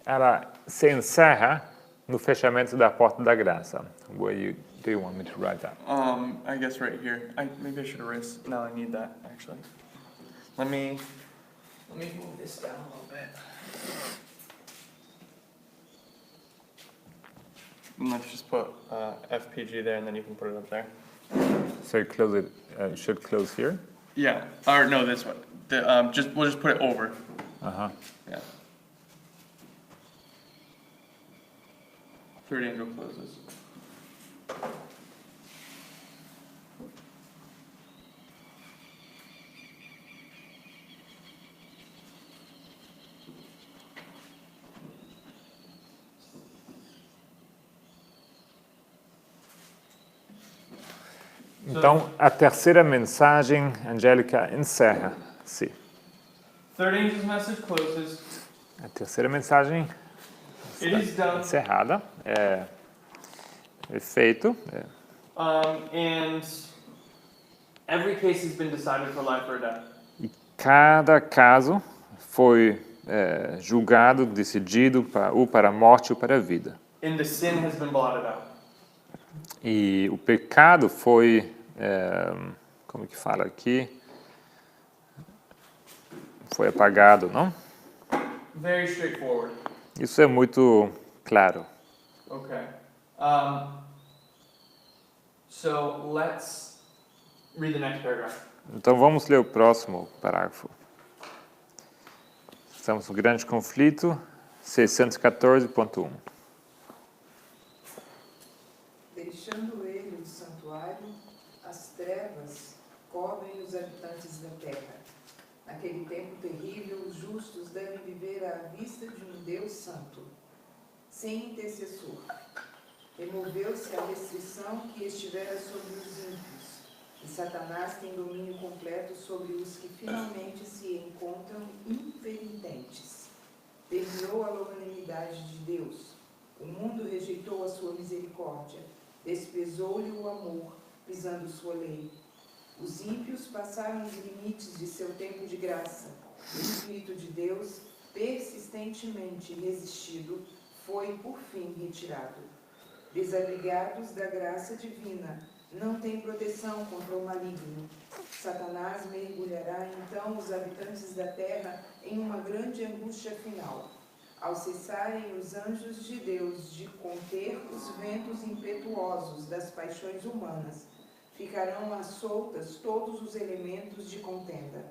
ela se encerra no fechamento da porta da graça. Do you want me to write that? I guess right here. Maybe I should erase. No, I need that actually. Let me move this down a little bit. And let's just put FPG there, and then you can put it up there. So you close it. You should close here. Yeah. Or no, this one. We'll just put it over. Uh-huh. Yeah. Third angel closes. Então, a terceira mensagem angélica encerra-se. Third angel's message closes. A terceira mensagem It is done. encerrada, é feito. And every case has been decided for life or death. E cada caso foi julgado, decidido ou para a morte ou para a vida. And the sin has been blotted out. E o pecado foi, como que fala aqui? Foi apagado, não? Very straightforward. Isso é muito claro. Okay. So let's read the next paragraph. Então vamos ler o próximo parágrafo. Estamos no grande conflito, 614.1. Deixando ele o santuário, as trevas cobrem os habitantes da terra. Naquele tempo terrível, os justos devem viver à vista de um Deus santo, sem intercessor. Removeu-se a restrição que estivera sobre os ímpios, e Satanás tem domínio completo sobre os que finalmente se encontram impenitentes. Terminou a longanimidade de Deus. O mundo rejeitou a sua misericórdia. Desprezou-lhe o amor, pisando sua lei. Os ímpios passaram os limites de seu tempo de graça. O Espírito de Deus, persistentemente resistido, foi por fim retirado. Desabrigados da graça divina, não têm proteção contra o maligno. Satanás mergulhará então os habitantes da terra em uma grande angústia final. Ao cessarem os anjos de Deus de conter os ventos impetuosos das paixões humanas, ficarão às soltas todos os elementos de contenda.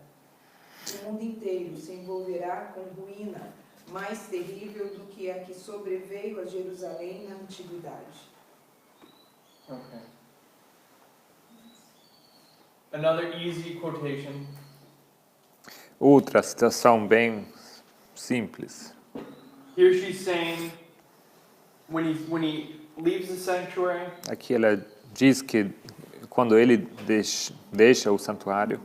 O mundo inteiro se envolverá com ruína mais terrível do que a que sobreveio a Jerusalém na antiguidade. Okay. Another easy quotation. Outra citação bem simples. Here she's saying, when he leaves the sanctuary, Aqui ela diz que quando ele deixa o santuário,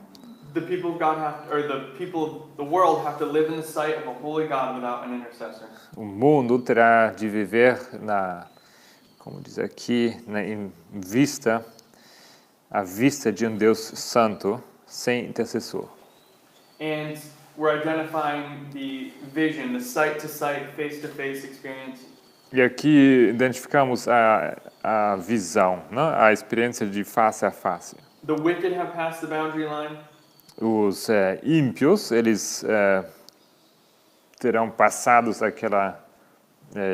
the people of God have, or the people of the world have to live in the sight of a holy God without an intercessor. o mundo terá de viver como diz aqui, à vista de um Deus santo, sem intercessor. And we're identifying the vision, the sight-to-sight, face-to-face experience. E aqui identificamos a visão, né? A experiência de face a face. The wicked have passed the boundary line. Os ímpios, eles terão passados aquela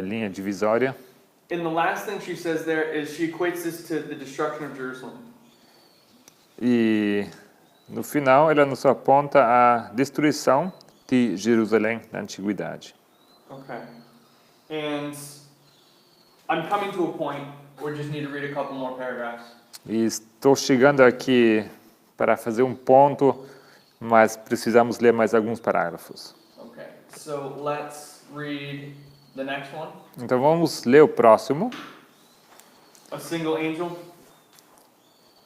linha divisória. And the last thing she says there is she equates this to the destruction of Jerusalem. E no final ela nos aponta a destruição de Jerusalém na antiguidade. Okay. And I'm coming to a point where we just need to read a couple more paragraphs. E estou chegando aqui para fazer um ponto, mas precisamos ler mais alguns parágrafos. Okay. So let's read the next one. Então vamos ler o próximo. A single angel.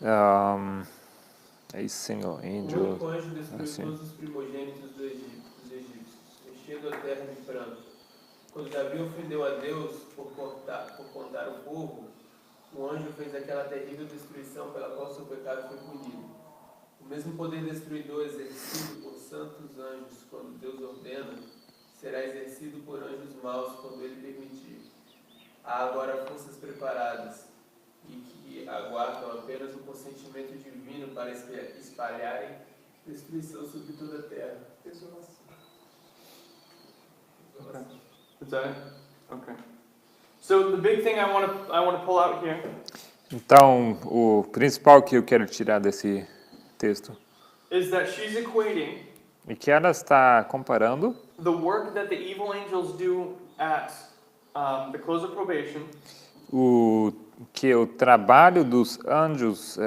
A single O angel. único anjo destruiu Assim. todos os primogênitos dos egípcios, enchendo a terra de pranto. Quando Davi ofendeu a Deus por contar o povo, o anjo fez aquela terrível destruição pela qual seu pecado foi punido. O mesmo poder destruidor exercido por santos anjos quando Deus ordena, será exercido por anjos maus quando ele permitir. Há agora forças preparadas e que aguardam apenas o consentimento divino para espalharem destruição sobre toda a terra. Desolação. Is that it? Okay. So the big thing I want to pull out here Então, o principal que eu quero tirar desse texto is that she's equating é que ela está comparando the work that the evil angels do at the close of probation o trabalho dos anjos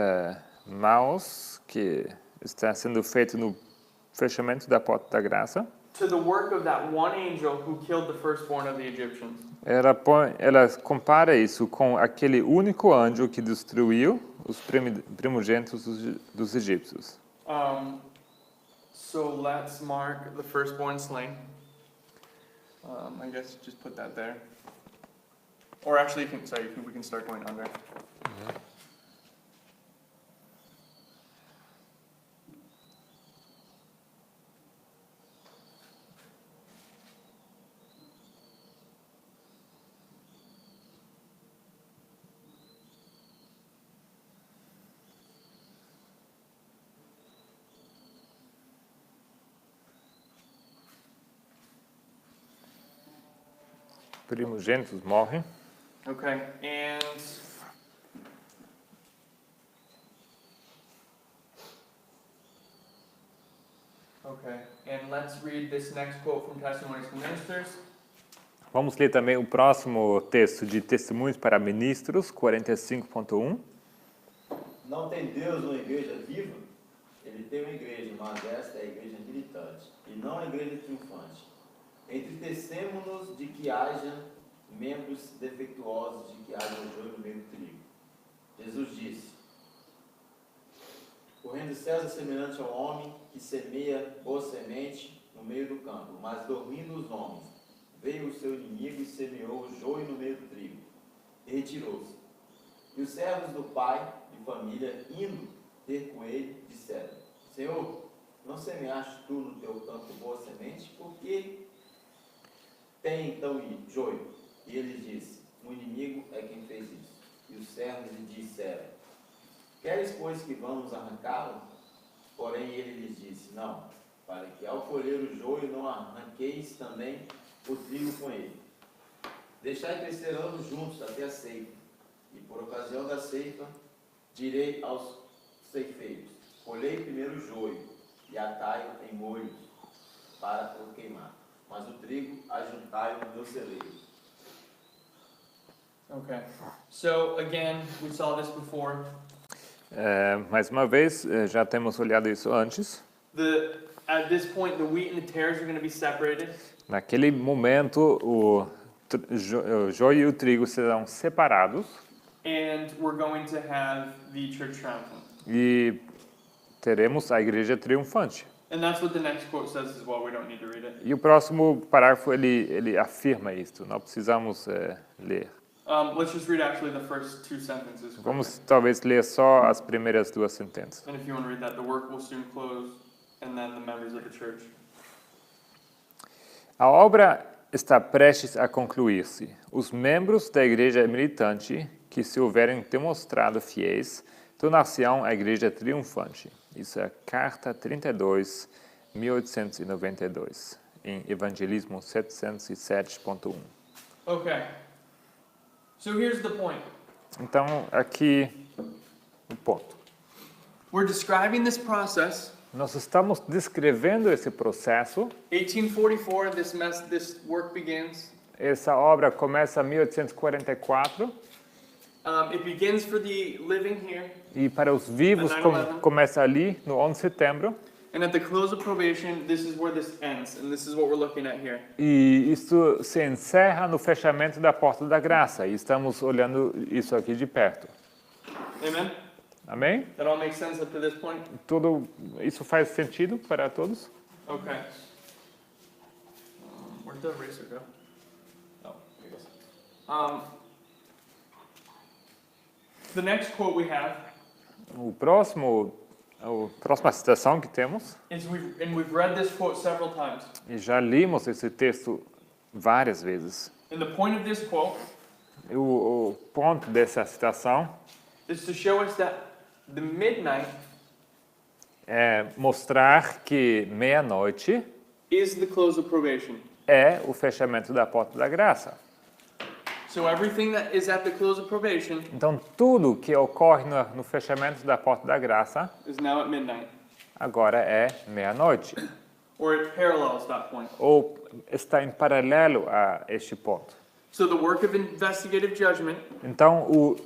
maus que está sendo feito no fechamento da porta da graça. to the work of that one angel who killed the firstborn of the Egyptians. Ela compara isso com aquele único anjo que destruiu os primogênitos dos egípcios. So let's mark the firstborn slain. I guess just put that there. Or actually, we can start going under. Primogênitos morrem. Okay, and let's read this next quote from Testimonies to Ministers. Vamos ler também o próximo texto de Testemunhos para Ministros, 45.1. Não tem Deus uma igreja viva? Ele tem uma igreja, mas esta é a igreja militante, e não a igreja triunfante. Entristecemo-nos de que haja membros defeituosos, de que haja joio no meio do trigo. Jesus disse: o reino dos céus é semelhante ao homem que semeia boa semente no meio do campo, mas dormindo os homens, veio o seu inimigo e semeou o joio no meio do trigo, e retirou-se. E os servos do pai de família, indo, ter com ele, disseram: Senhor, não semeaste tu no teu campo boa semente? Porque tem então joio. E ele disse: o inimigo é quem fez isso. E os servos lhe disseram: queres, pois, que vamos arrancá-lo? Porém ele lhes disse: não, para que ao colher o joio não arranqueis também o trigo com ele. Deixai crescer anos juntos até a ceifa. E por ocasião da ceifa, direi aos ceifeiros: colhei primeiro o joio e atai-o em molhos para o queimar. Mas o trigo ajuntai-o no meu celeiro. Okay. So again, we saw this before. Mais uma vez, já temos olhado isso antes. At this point, the wheat and the tares are going to be separated. Naquele momento, o joio e o trigo serão separados And we're going to have the church triumphant. e teremos a igreja triunfante. And that's what the next quote says as well. We don't need to read it. E o próximo parágrafo ele afirma isto. Não precisamos ler. Let's just read actually the first two sentences. Vamos talvez ler só as primeiras duas sentenças. And if you want to read that, the work will soon close, and then the members of the church. A obra está prestes a concluir-se. Os membros da igreja militante, que se houverem demonstrado fiéis, tornar-se-ão a igreja triunfante. Isso é a Carta 32, 1892, em Evangelismo 707.1. Okay. So here's the point. Então, aqui o ponto. We're describing this process. Nós estamos descrevendo esse processo. 1844, this work begins. Essa obra começa em 1844 It begins for the living here, e para os vivos And 9/11. começa ali, no 11 de setembro. and at the close of probation, this is where this ends, and this is what we're looking at here. E isso se encerra no fechamento da porta da graça. E estamos olhando isso aqui de perto. Amen? Amém? That all makes sense up to this point? Tudo isso faz sentido para todos? Okay. Where'd the eraser go? Oh, here it goes. The next quote we have A próxima citação que temos, is we've read this quote several times. e já limos esse texto várias vezes. And the point of this quote O ponto dessa citação is to show us that the midnight é mostrar que meia-noite is the close of probation. é o fechamento da porta da graça. So everything that is at the close of probation Então, tudo que ocorre no fechamento da porta da graça is now at midnight, agora é meia-noite, or it parallels that point. ou está em paralelo a este ponto. So the work of investigative judgment, Então, o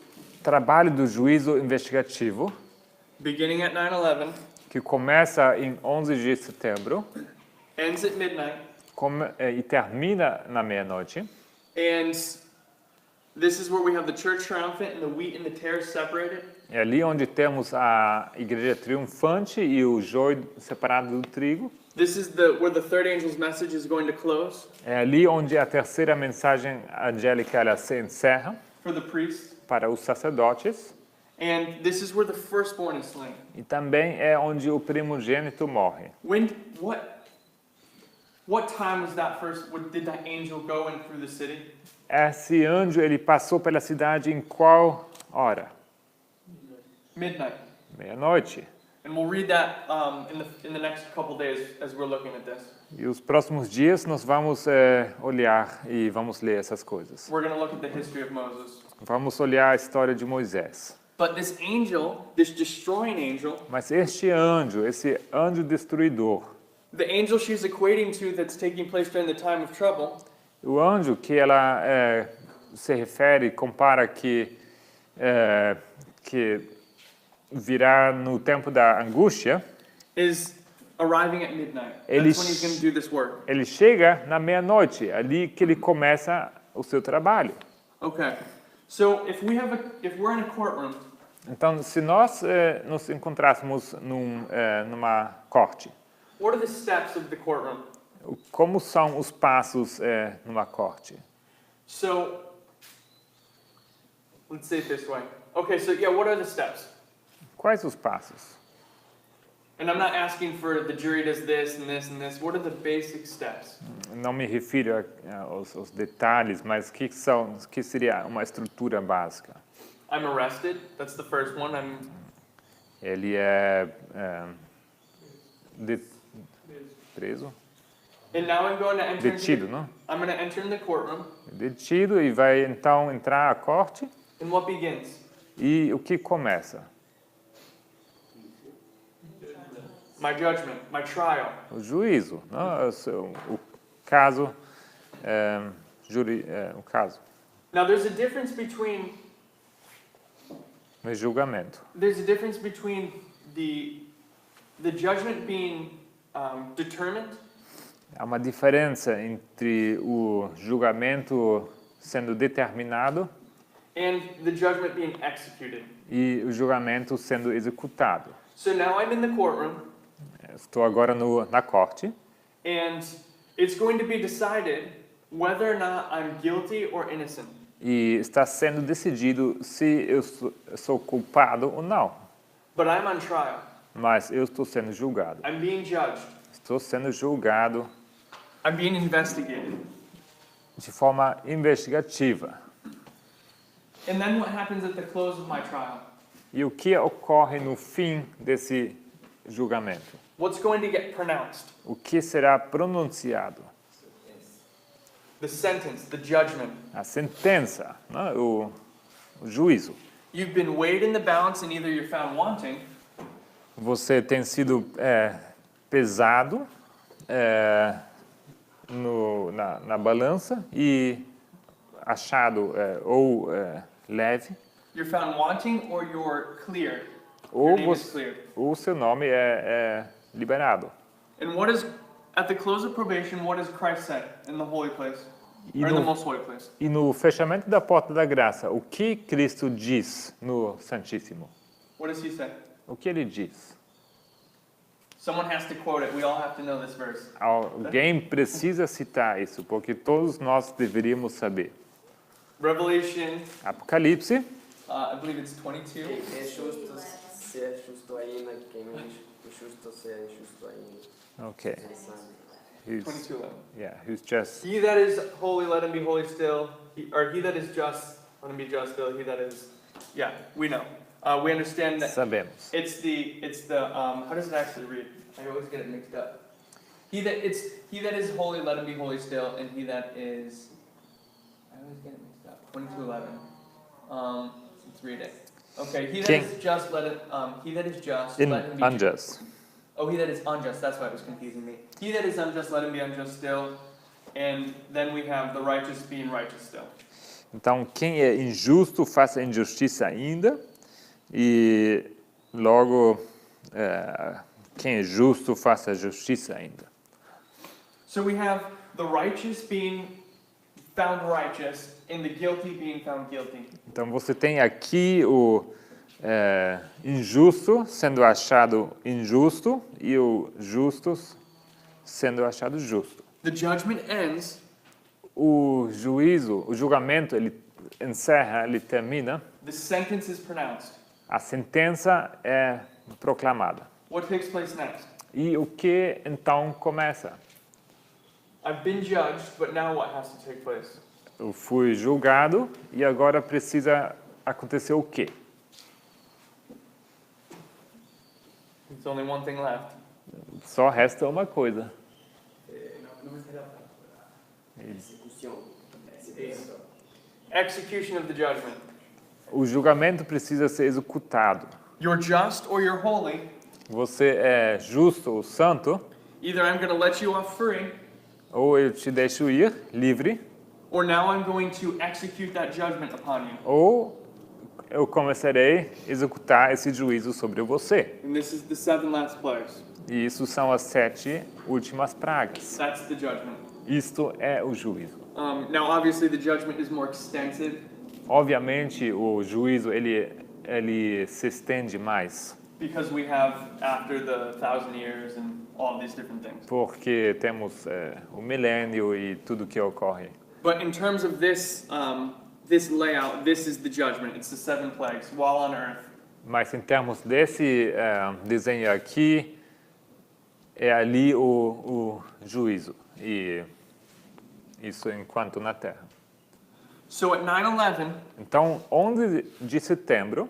trabalho do juízo investigativo, beginning at 9/11, que começa em 11 de setembro ends at midnight, e termina na meia-noite, and this is where we have the church triumphant and the wheat and the tares separated. é ali onde temos a igreja triunfante e o joio separado do trigo. This is where the third angel's message is going to close É ali onde a terceira mensagem angélica ela se encerra for the priest, para os sacerdotes. and this is where the firstborn is slain. E também é onde o primogênito morre. What time was that did that angel go in through the city? Esse anjo ele passou pela cidade em qual hora? Midnight. Meia-noite. And we'll read that in the next couple days as we're looking at this. E os próximos dias nós vamos olhar e vamos ler essas coisas. We're going to look at the history of Moses. Vamos olhar a história de Moisés. But this angel, this destroying angel, Mas este anjo, esse anjo destruidor, the angel she's equating to that's taking place during the time of trouble, o anjo que ela se refere, compara que virá no tempo da angústia, is arriving at midnight. Ele That's when he's going to do this work. ele chega na meia-noite, ali que ele começa o seu trabalho. Okay. So if we're in a courtroom, Então, se nós nos encontrássemos numa corte, what are the steps of the courtroom? como são os passos numa corte? So let's say it this way. Okay, so yeah, what are the steps? Quais os passos? And I'm not asking for the jury does this and this and this. What are the basic steps? Não me refiro aos detalhes, mas que seria uma estrutura básica? I'm arrested. That's the first one. Ele é preso, And now I'm going to enter detido, não? I'm going to enter in the courtroom. Detido e vai então entrar à corte. And what begins? E o que começa? My judgment, my trial. O juízo, não? O caso, o caso, Now there's a difference between no julgamento. there's a difference between the judgment being determined Há uma diferença entre o julgamento sendo determinado and the judgment being executed. e o julgamento sendo executado. So now I'm in the courtroom Estou agora na corte and it's going to be decided whether or not I'm guilty or innocent. e está sendo decidido se eu sou culpado ou não. But I'm on trial. Mas eu estou sendo julgado. I'm being judged. Estou sendo julgado I'm being investigated. de forma investigativa. And then what happens at the close of my trial? E o que ocorre no fim desse julgamento? What's going to get pronounced? O que será pronunciado? The sentence, the judgment. A sentença, né? O juízo. You've been weighed in the balance and either you're found wanting Você tem sido pesado na balança e achado leve, you're found wanting or you're cleared. ou Your name is cleared. o seu nome é liberado. And what is, at the close of probation, what does Christ say in the holy place? E Or in the no, most holy place? e no fechamento da porta da graça, o que Cristo diz no Santíssimo? What does he say? O que ele diz? Someone has to quote it. We all have to know this verse. Alguém precisa citar isso, porque todos nós deveríamos saber. Revelation, Apocalipse, I believe it's 22. É justo ser justo ainda, quem é justo ser justo ainda. okay, who's, 22:11. yeah, who's just He that is holy, let him be holy still. Or he that is just, let him be just still. He that is, yeah, we know. We understand that sabemos. it's the how does it actually read? I always get it mixed up. He that is holy, let him be holy still, and he that is, I always get it mixed up. 22:11. Let's read it. Okay, he that King. is just, let it. He that is just, In let him be unjust. Oh, he that is unjust. That's why it was confusing me. He that is unjust, let him be unjust still, and then we have the righteous being righteous still. Então, quem é injusto, faça injustiça ainda. E logo, quem é justo, faça justiça ainda. So we have the righteous being found righteous and the guilty being found guilty. Então, você tem aqui o injusto sendo achado injusto e o justo sendo achado justo. The judgment ends. O juízo, o julgamento, ele encerra, ele termina. The sentence is pronounced. A sentença é proclamada. What takes place next? E o que então começa? I've been judged, but now what has to take place? Eu fui julgado e agora precisa acontecer o quê? There's only one thing left. Só resta uma coisa. No me sale la palabra. Execução. Eso. Execution of the judgment. O julgamento precisa ser executado. You're just or you're holy. Você é justo ou santo, Either I'm going to let you off free, ou eu te deixo ir livre, or now I'm going to execute that judgment upon you. ou eu começarei a executar esse juízo sobre você. And this is the 7 last plagues. E isso são as 7 últimas pragas. That's the judgment. Isto é o juízo. Now, obviously, the judgment is more extensive Obviamente, o juízo ele se estende mais, because we have after the 1,000 years and all these different things. porque temos o milênio e tudo que ocorre. But in terms of this, this layout, this is the judgment. It's the 7 plagues while on earth. Mas em termos desse desenho aqui, é ali o juízo. E isso enquanto na Terra. So at 9/11, Então, 11 de setembro,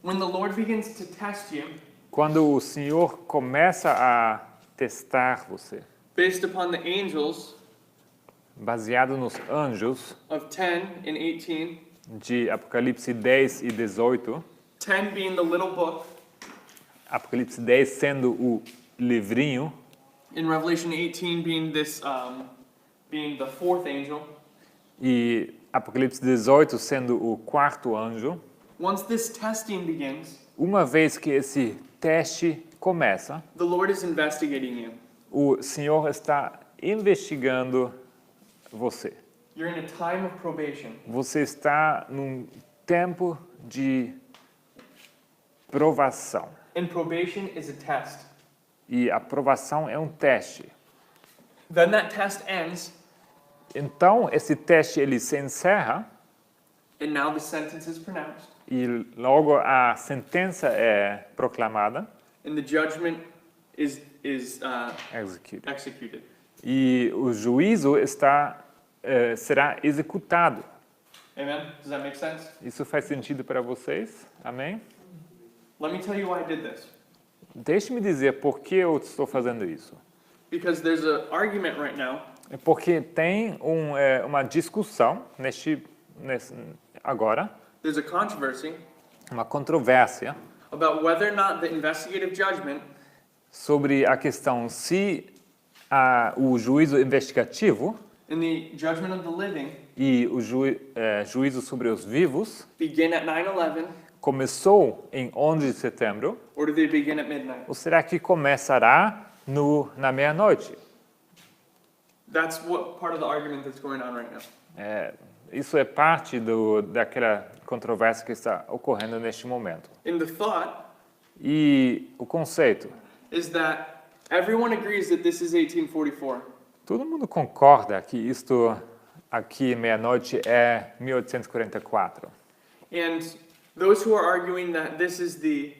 when the Lord begins to test you quando o Senhor começa a testar você, based upon the angels baseado nos anjos of 10 and 18, de Apocalipse 10 e 18, 10 being the little book, Apocalipse 10 sendo o livrinho, in Revelation 18 being being the fourth angel. e Apocalipse 18 sendo o quarto anjo. Once this testing begins, Uma vez que esse teste começa, the Lord is investigating you. o Senhor está investigando você. You're in a time of probation. Você está num tempo de provação. And probation is a test. E a provação é um teste. Then that test ends, Então, esse teste ele se encerra and now the sentence is pronounced, e logo a sentença é proclamada, and the judgment is executed. executed. E o juízo será executado. Amen? Does that make sense? Isso faz sentido para vocês? Amém? Let me tell you why I did this. Deixe-me dizer por que eu estou fazendo isso. Because there's an argument right now É porque tem uma discussão agora, there's a controversy uma controvérsia about whether or not the investigative judgment sobre a questão se o juízo investigativo and the judgment of the living e o juízo sobre os vivos begin at 9/11 começou em 11 de setembro or do they begin at midnight? ou será que começará na meia-noite? That's what part of the argument that's going on right now. Isso é parte daquela controvérsia que está ocorrendo neste momento. And the thought E o conceito, is that everyone agrees that this is 1844. todo mundo concorda que isto aqui meia-noite é 1844. And those who are arguing that this is the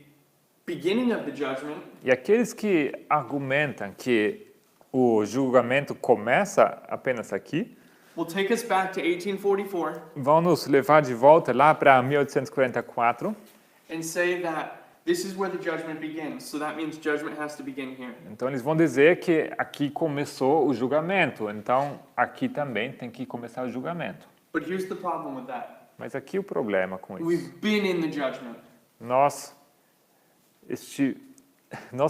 beginning of the judgment E aqueles que argumentam que o julgamento começa apenas aqui, will take us back to 1844 vão nos levar de volta lá para 1844. and say that this is where the judgment begins. So that means judgment has to begin here. Então eles vão dizer que aqui começou o julgamento, então aqui também tem que começar o julgamento. But here's the problem with that. Mas aqui o problema com isso. We've been in the judgment. Nós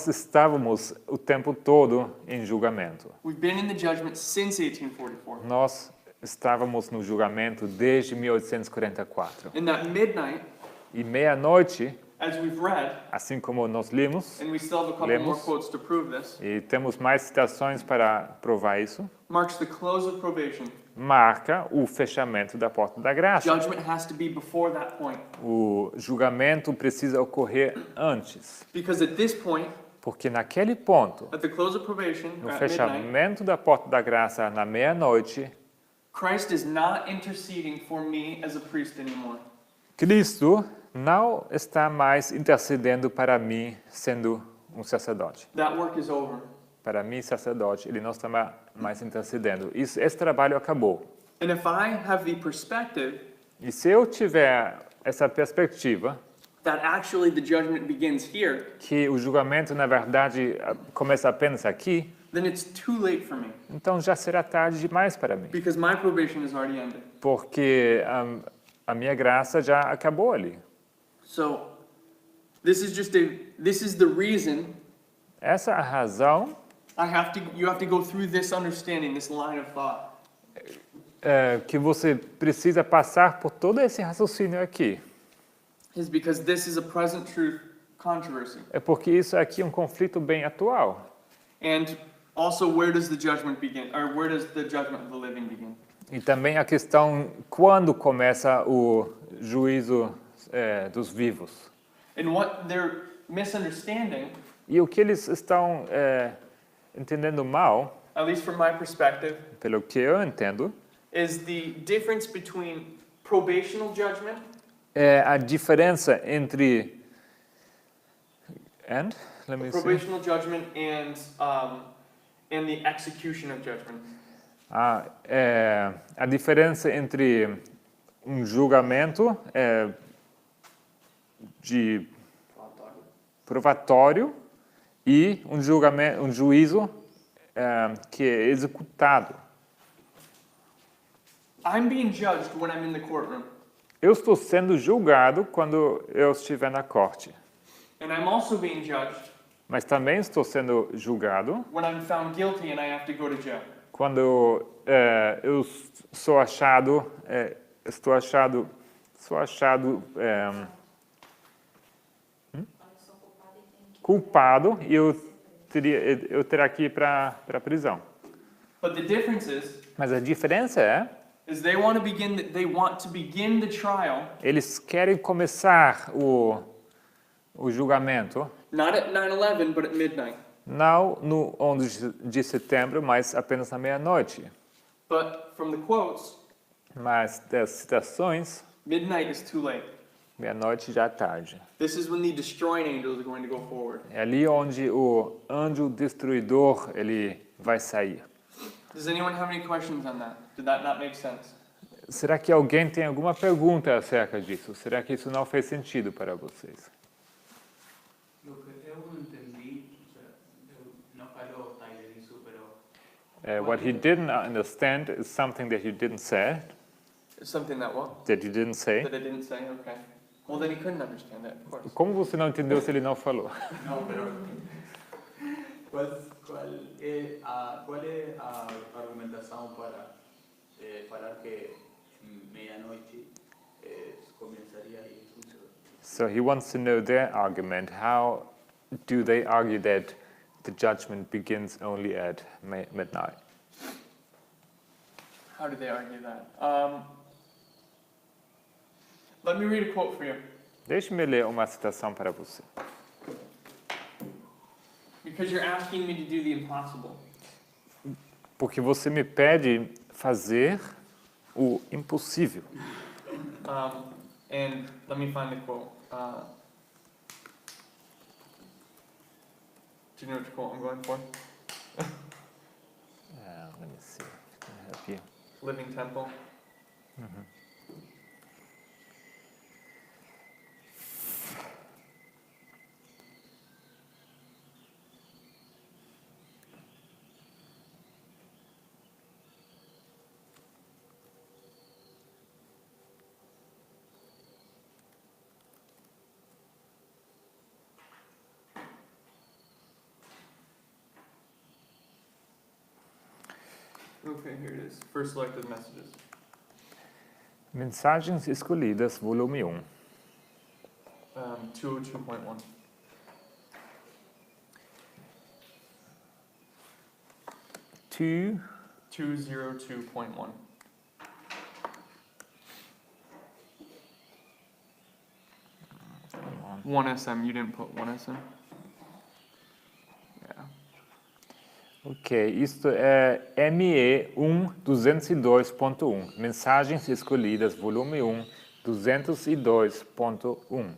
estávamos o tempo todo em julgamento. We've been in the judgment since 1844. Nós estávamos no julgamento desde 1844. And that midnight, E meia-noite, as we've read, assim como nós lemos, and we still have a couple more quotes to prove this, e temos mais citações para provar isso, marks the close of probation. marca o fechamento da porta da graça. Judgment has to be before that point. O julgamento precisa ocorrer antes, Because at this point, porque naquele ponto, at the close of probation, no at midnight, fechamento da porta da graça na meia-noite, Christ is not interceding for me as a priest anymore. Cristo não está mais intercedendo para mim sendo um sacerdote. That work is over. Para mim, sacerdote, ele não está mais intercedendo. Esse trabalho acabou. And if I have the perspective E se eu tiver essa perspectiva, that actually the judgment begins here, que o julgamento, na verdade, começa apenas aqui, then it's too late for me então já será tarde demais para mim. because my probation has already ended. Porque a minha graça já acabou ali. So this is the reason Essa é a razão you have to go through this understanding, this line of thought. que você precisa passar por todo esse raciocínio aqui. Is because this is a present truth controversy. É porque isso aqui é um conflito bem atual. And also, where does the judgment begin? Or where does the judgment of the living begin? E também a questão quando começa o juízo dos vivos. And what they're misunderstanding, E o que eles estão entendendo mal, at least from my perspective, pelo que eu entendo, is the difference between probational judgment é a diferença entre And, let me see. Probational judgment and the execution of judgment. A diferença entre um julgamento de provatório e um juízo que é executado. I'm being judged when I'm in the courtroom. Eu estou sendo julgado quando eu estiver na corte, And I'm also being judged mas também estou sendo julgado when I'm found guilty and I have to go to jail. quando eu sou achado, culpado e eu teria que ir para a prisão. But the difference Mas a diferença is they want to begin the trial eles querem começar o julgamento not at 9/11 but at midnight. não no 11 de setembro, mas apenas na meia-noite. But from the quotes, Mas das citações, midnight is too late. meia-noite já é tarde. This is when the destroying angel is going to go forward. É ali onde o anjo destruidor ele vai sair. Does anyone have any questions on that? Did that not make sense? Será que alguém tem alguma pergunta acerca disso? Será que isso não fez sentido para vocês? Lo que eu entendi, o sea, não falou Tyler isso, pero What he didn't understand is something that you didn't say. It's something that what? That you didn't say. That I didn't say? Okay. Well, then he couldn't understand it, of course. Como você não entendeu se ele não falou? não, pero qual é a argumentação para falar que meia-noite começaria isso? So he wants to know their argument. How do they argue that the judgment begins only at midnight? How do they argue that? Let me read a quote for you. Deixe-me ler uma citação para você. Because you're asking me to do the impossible. Porque você me pede fazer o impossível. And let me find the quote. Do you know which quote I'm going for? Let me see. Can I help you? Living Temple. Okay, here it is. First selected messages. Mensagens escolhidas, volume 1. 202.1. Two 202.1. One SM. You didn't put one SM. Yeah. Ok, isto é ME 202.1. Mensagens escolhidas, volume 1, 202.1.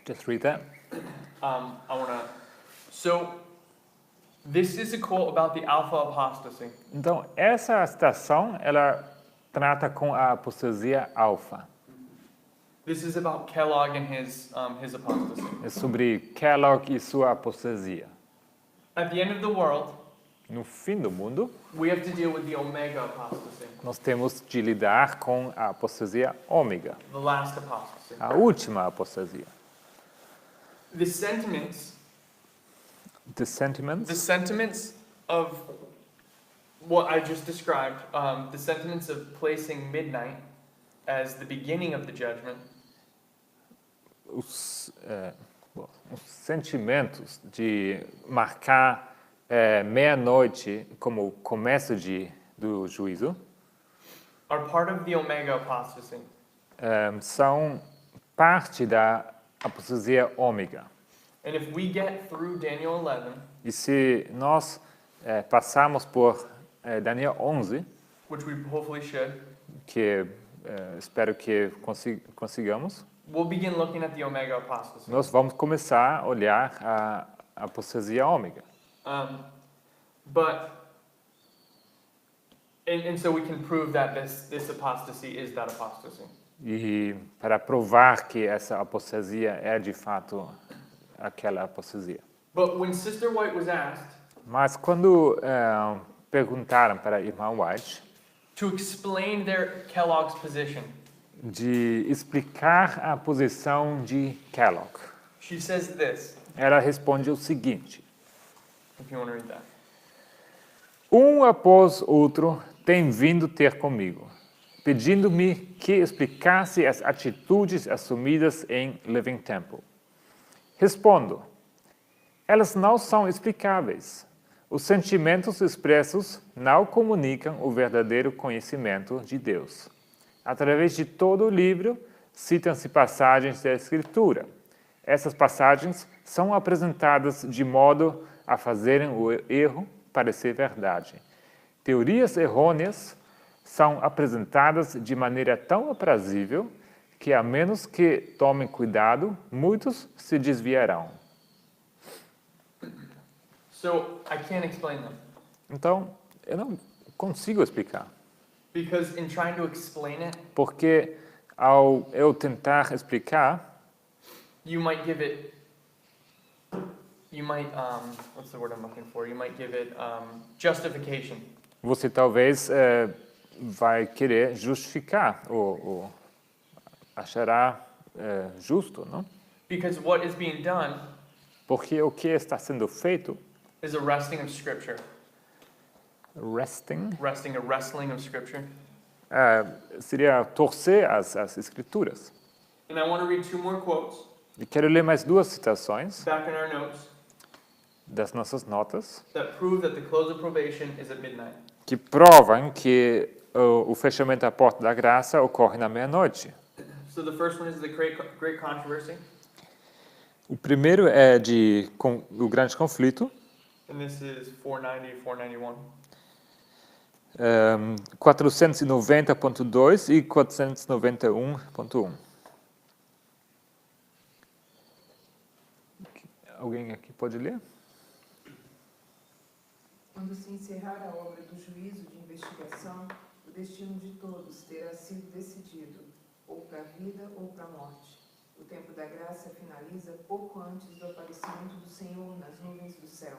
Just read that. I wanna. So, this is a quote about the alpha apostasy. Então, essa citação, ela trata com a apostasia alfa. This is about Kellogg and his apostasy. É sobre Kellogg e sua apostasia. At the end of the world, No fim do mundo, we have to deal with the omega apostasy, nós temos de lidar com a apostasia ômega, the last apostasy. a última apostasia. The sentiments The sentiments of what I just described, the sentiments of placing midnight as the beginning of the judgment, os sentimentos de marcar meia-noite como começo do juízo are part of the omega apostasy. São parte da apostasia ômega. And if we get through Daniel 11, E se nós passarmos por Daniel 11, which we hopefully should, que espero que consigamos, we'll begin looking at the Omega apostasy. Nós vamos começar a olhar a apostasia ômega. And so we can prove that this apostasy is that apostasy. E para provar que essa apostasia é de fato aquela apostasia. But when Sister White was asked Mas quando perguntaram para a irmã White to explain their Kellogg's position, de explicar a posição de Kellogg, she says this, ela responde o seguinte: if you want to read that. um após outro tem vindo ter comigo, pedindo-me que explicasse as atitudes assumidas em Living Temple. Respondo: elas não são explicáveis. Os sentimentos expressos não comunicam o verdadeiro conhecimento de Deus. Através de todo o livro, citam-se passagens da Escritura. Essas passagens são apresentadas de modo a fazerem o erro parecer verdade. Teorias errôneas são apresentadas de maneira tão aprazível que, a menos que tomem cuidado, muitos se desviarão. So I can't explain them. Então, eu não consigo explicar. Because in trying to explain it, Porque ao eu tentar explicar, you might, what's the word I'm looking for? You might give it justification. você talvez vai querer justificar ou achará justo, não? Because what is being done Porque o que está sendo feito, is a wresting of Scripture. A wrestling of Scripture. seria torcer as escrituras. And I want to read two more quotes E quero ler mais duas citações back in our notes das nossas notas that prove that the close of probation is at midnight. que provam que o fechamento da porta da graça ocorre na meia-noite. So the first one is the great controversy, O primeiro é o grande conflito, and this is 490, 491. 490.2 e 491.1. Alguém aqui pode ler? Quando se encerrar a obra do juízo de investigação, o destino de todos terá sido decidido, ou para a vida ou para a morte. O tempo da graça finaliza pouco antes do aparecimento do Senhor nas nuvens do céu.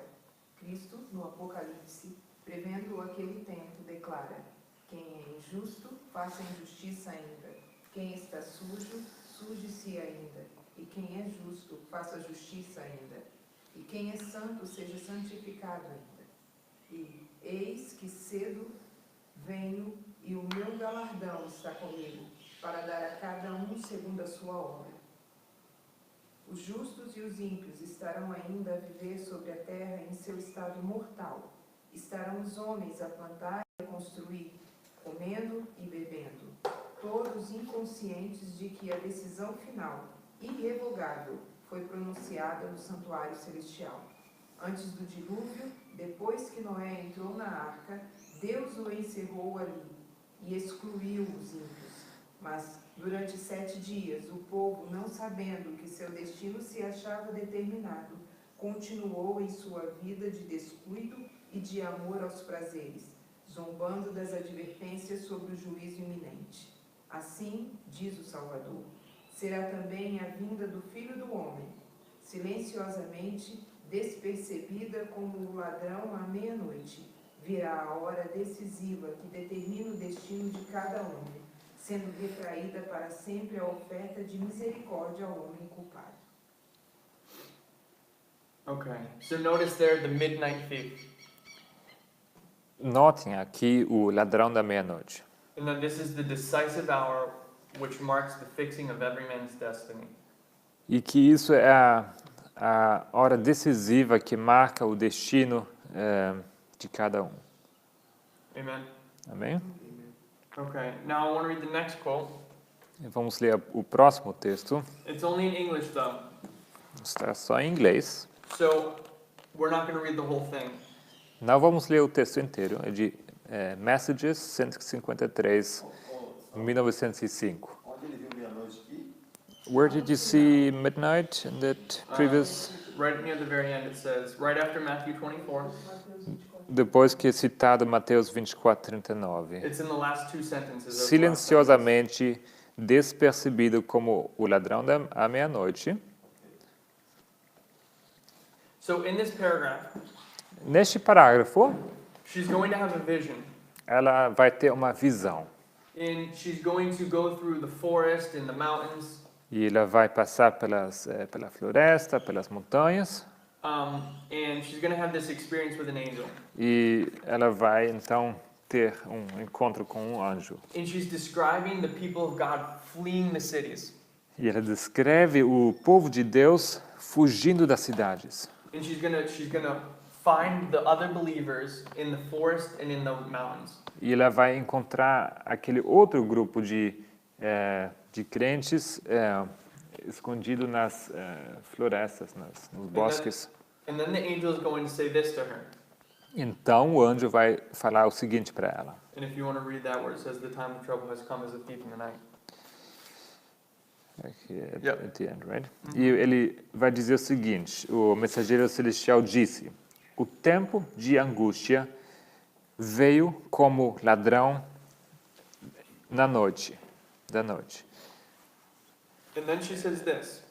Cristo, no Apocalipse, prevendo aquele tempo, declara: quem é injusto, faça injustiça ainda. Quem está sujo, suje-se ainda. E quem é justo, faça justiça ainda. E quem é santo, seja santificado ainda. E eis que cedo venho, e o meu galardão está comigo, para dar a cada um segundo a sua obra. Os justos e os ímpios estarão ainda a viver sobre a terra em seu estado mortal. Estarão os homens a plantar e a construir, comendo e bebendo, todos inconscientes de que a decisão final, irrevogável, foi pronunciada no santuário celestial. Antes do dilúvio, depois que Noé entrou na arca, Deus o encerrou ali e excluiu os ímpios. Mas, durante 7 dias, o povo, não sabendo que seu destino se achava determinado, continuou em sua vida de descuido e de amor aos prazeres, zombando das advertências sobre o juízo iminente. Assim, diz o Salvador, será também a vinda do Filho do Homem, silenciosamente, despercebida como o ladrão à meia-noite. Virá a hora decisiva que determina o destino de cada homem, sendo retraída para sempre a oferta de misericórdia ao homem culpado. Okay, so notice there the midnight thief. Notem aqui o ladrão da meia-noite. And then this is the decisive hour which marks the fixing of every man's destiny. E que isso é a hora decisiva que marca o destino de cada um. Amen. Amém? Okay, now I want to read the next quote. Vamos ler o próximo texto. It's only in English though, Está só em inglês. so we're not going to read the whole thing. Não vamos ler o texto inteiro. É de Messages 153, 1905. Onde ele viu meia-noite aqui? Where did you see midnight in that previous? Right near the very end it says, right after Matthew 24, Depois que é citado Mateus 24:39. it's in the last two sentences. Of the last sentence. Silenciosamente, despercebido como o ladrão à meia-noite. So in this paragraph, Neste parágrafo, she's going to have a vision. ela vai ter uma visão. And she's going to go through the forest and the mountains. E ela vai passar pela floresta, pelas montanhas. And she's going to have this experience with an angel. E ela vai, então, ter um encontro com um anjo. And she's describing the people of God fleeing the cities. E ela descreve o povo de Deus fugindo das cidades. And she's gonna find the other believers in the forest and in the mountains. E ela vai encontrar aquele outro grupo de crentes escondido nas florestas, nos bosques. And then the angel is going to say this to her. Então o anjo vai falar o seguinte para ela. And if you want to read that where it says the time of trouble has come as a thief in the night. Aqui, Yep. at the end, right? E ele vai dizer o seguinte: o mensageiro celestial disse: o tempo de angústia veio como ladrão da noite. And then she says this.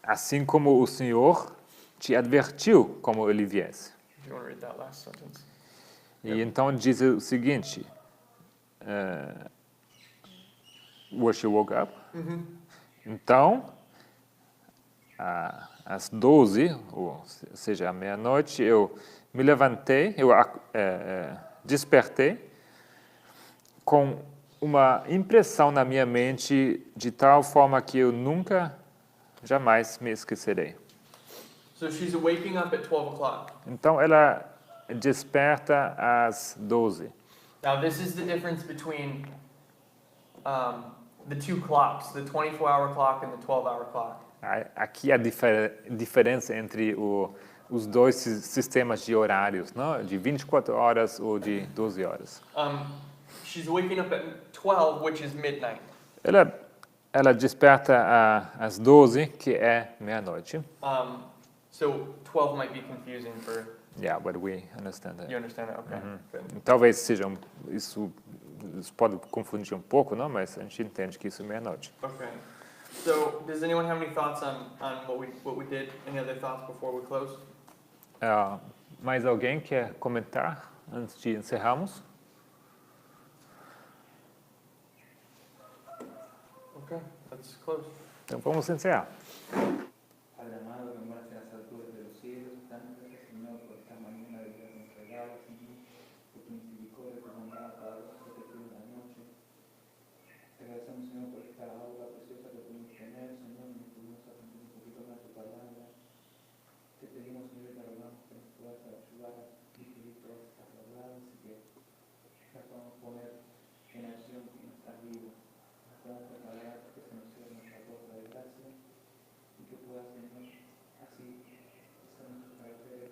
Assim como o Senhor te advertiu como ele viesse. If you want to read that last sentence. E então diz o seguinte: where she woke up. Então, às 12, ou seja, à meia-noite, eu me levantei, eu despertei com uma impressão na minha mente de tal forma que eu nunca, jamais me esquecerei. So she's waking up at 12 o'clock. Então, ela desperta às 12. Now this is the difference between the two clocks, the 24-hour clock and the 12-hour clock. Aqui a diferença entre os dois sistemas de horários, não? De 24 horas ou de 12 horas. She's waking up at 12, which is midnight. Ela desperta às 12, que é meia-noite. So 12 might be confusing for... Yeah, but we understand that. You understand that? Okay, good. Talvez isso pode confundir um pouco, não? Mas a gente entende que isso é meia-noite. Okay. So, does anyone have any thoughts on what we did? Any other thoughts before we close? Mais alguém quer comentar antes de encerrarmos? Okay, let's close. Então vamos encerrar. Padre amado, que moras en las alturas de los cielos, dame gracias, Señor, por esta mañana de habernos entregado, Señor, por tu misericordia, por bondad, Padre, que te pido en la noche. Te agradecemos, Señor, por esta aula preciosa que pudimos tener, Señor, y pudimos aprender un poquito más de tu palabra. Te pedimos, Señor, y te rogamos que nos puedas ayudar a digerir todas estas palabras y que las podamos poner en acción en nuestra vida. Las podamos preparar que se nos cierre nuestra puerta de gracia y que pueda, Señor, así ser nuestros caracteres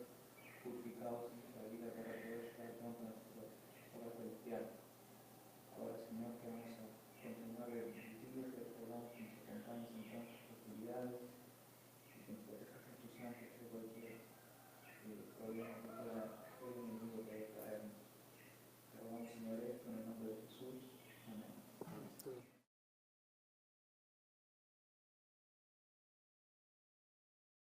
purificados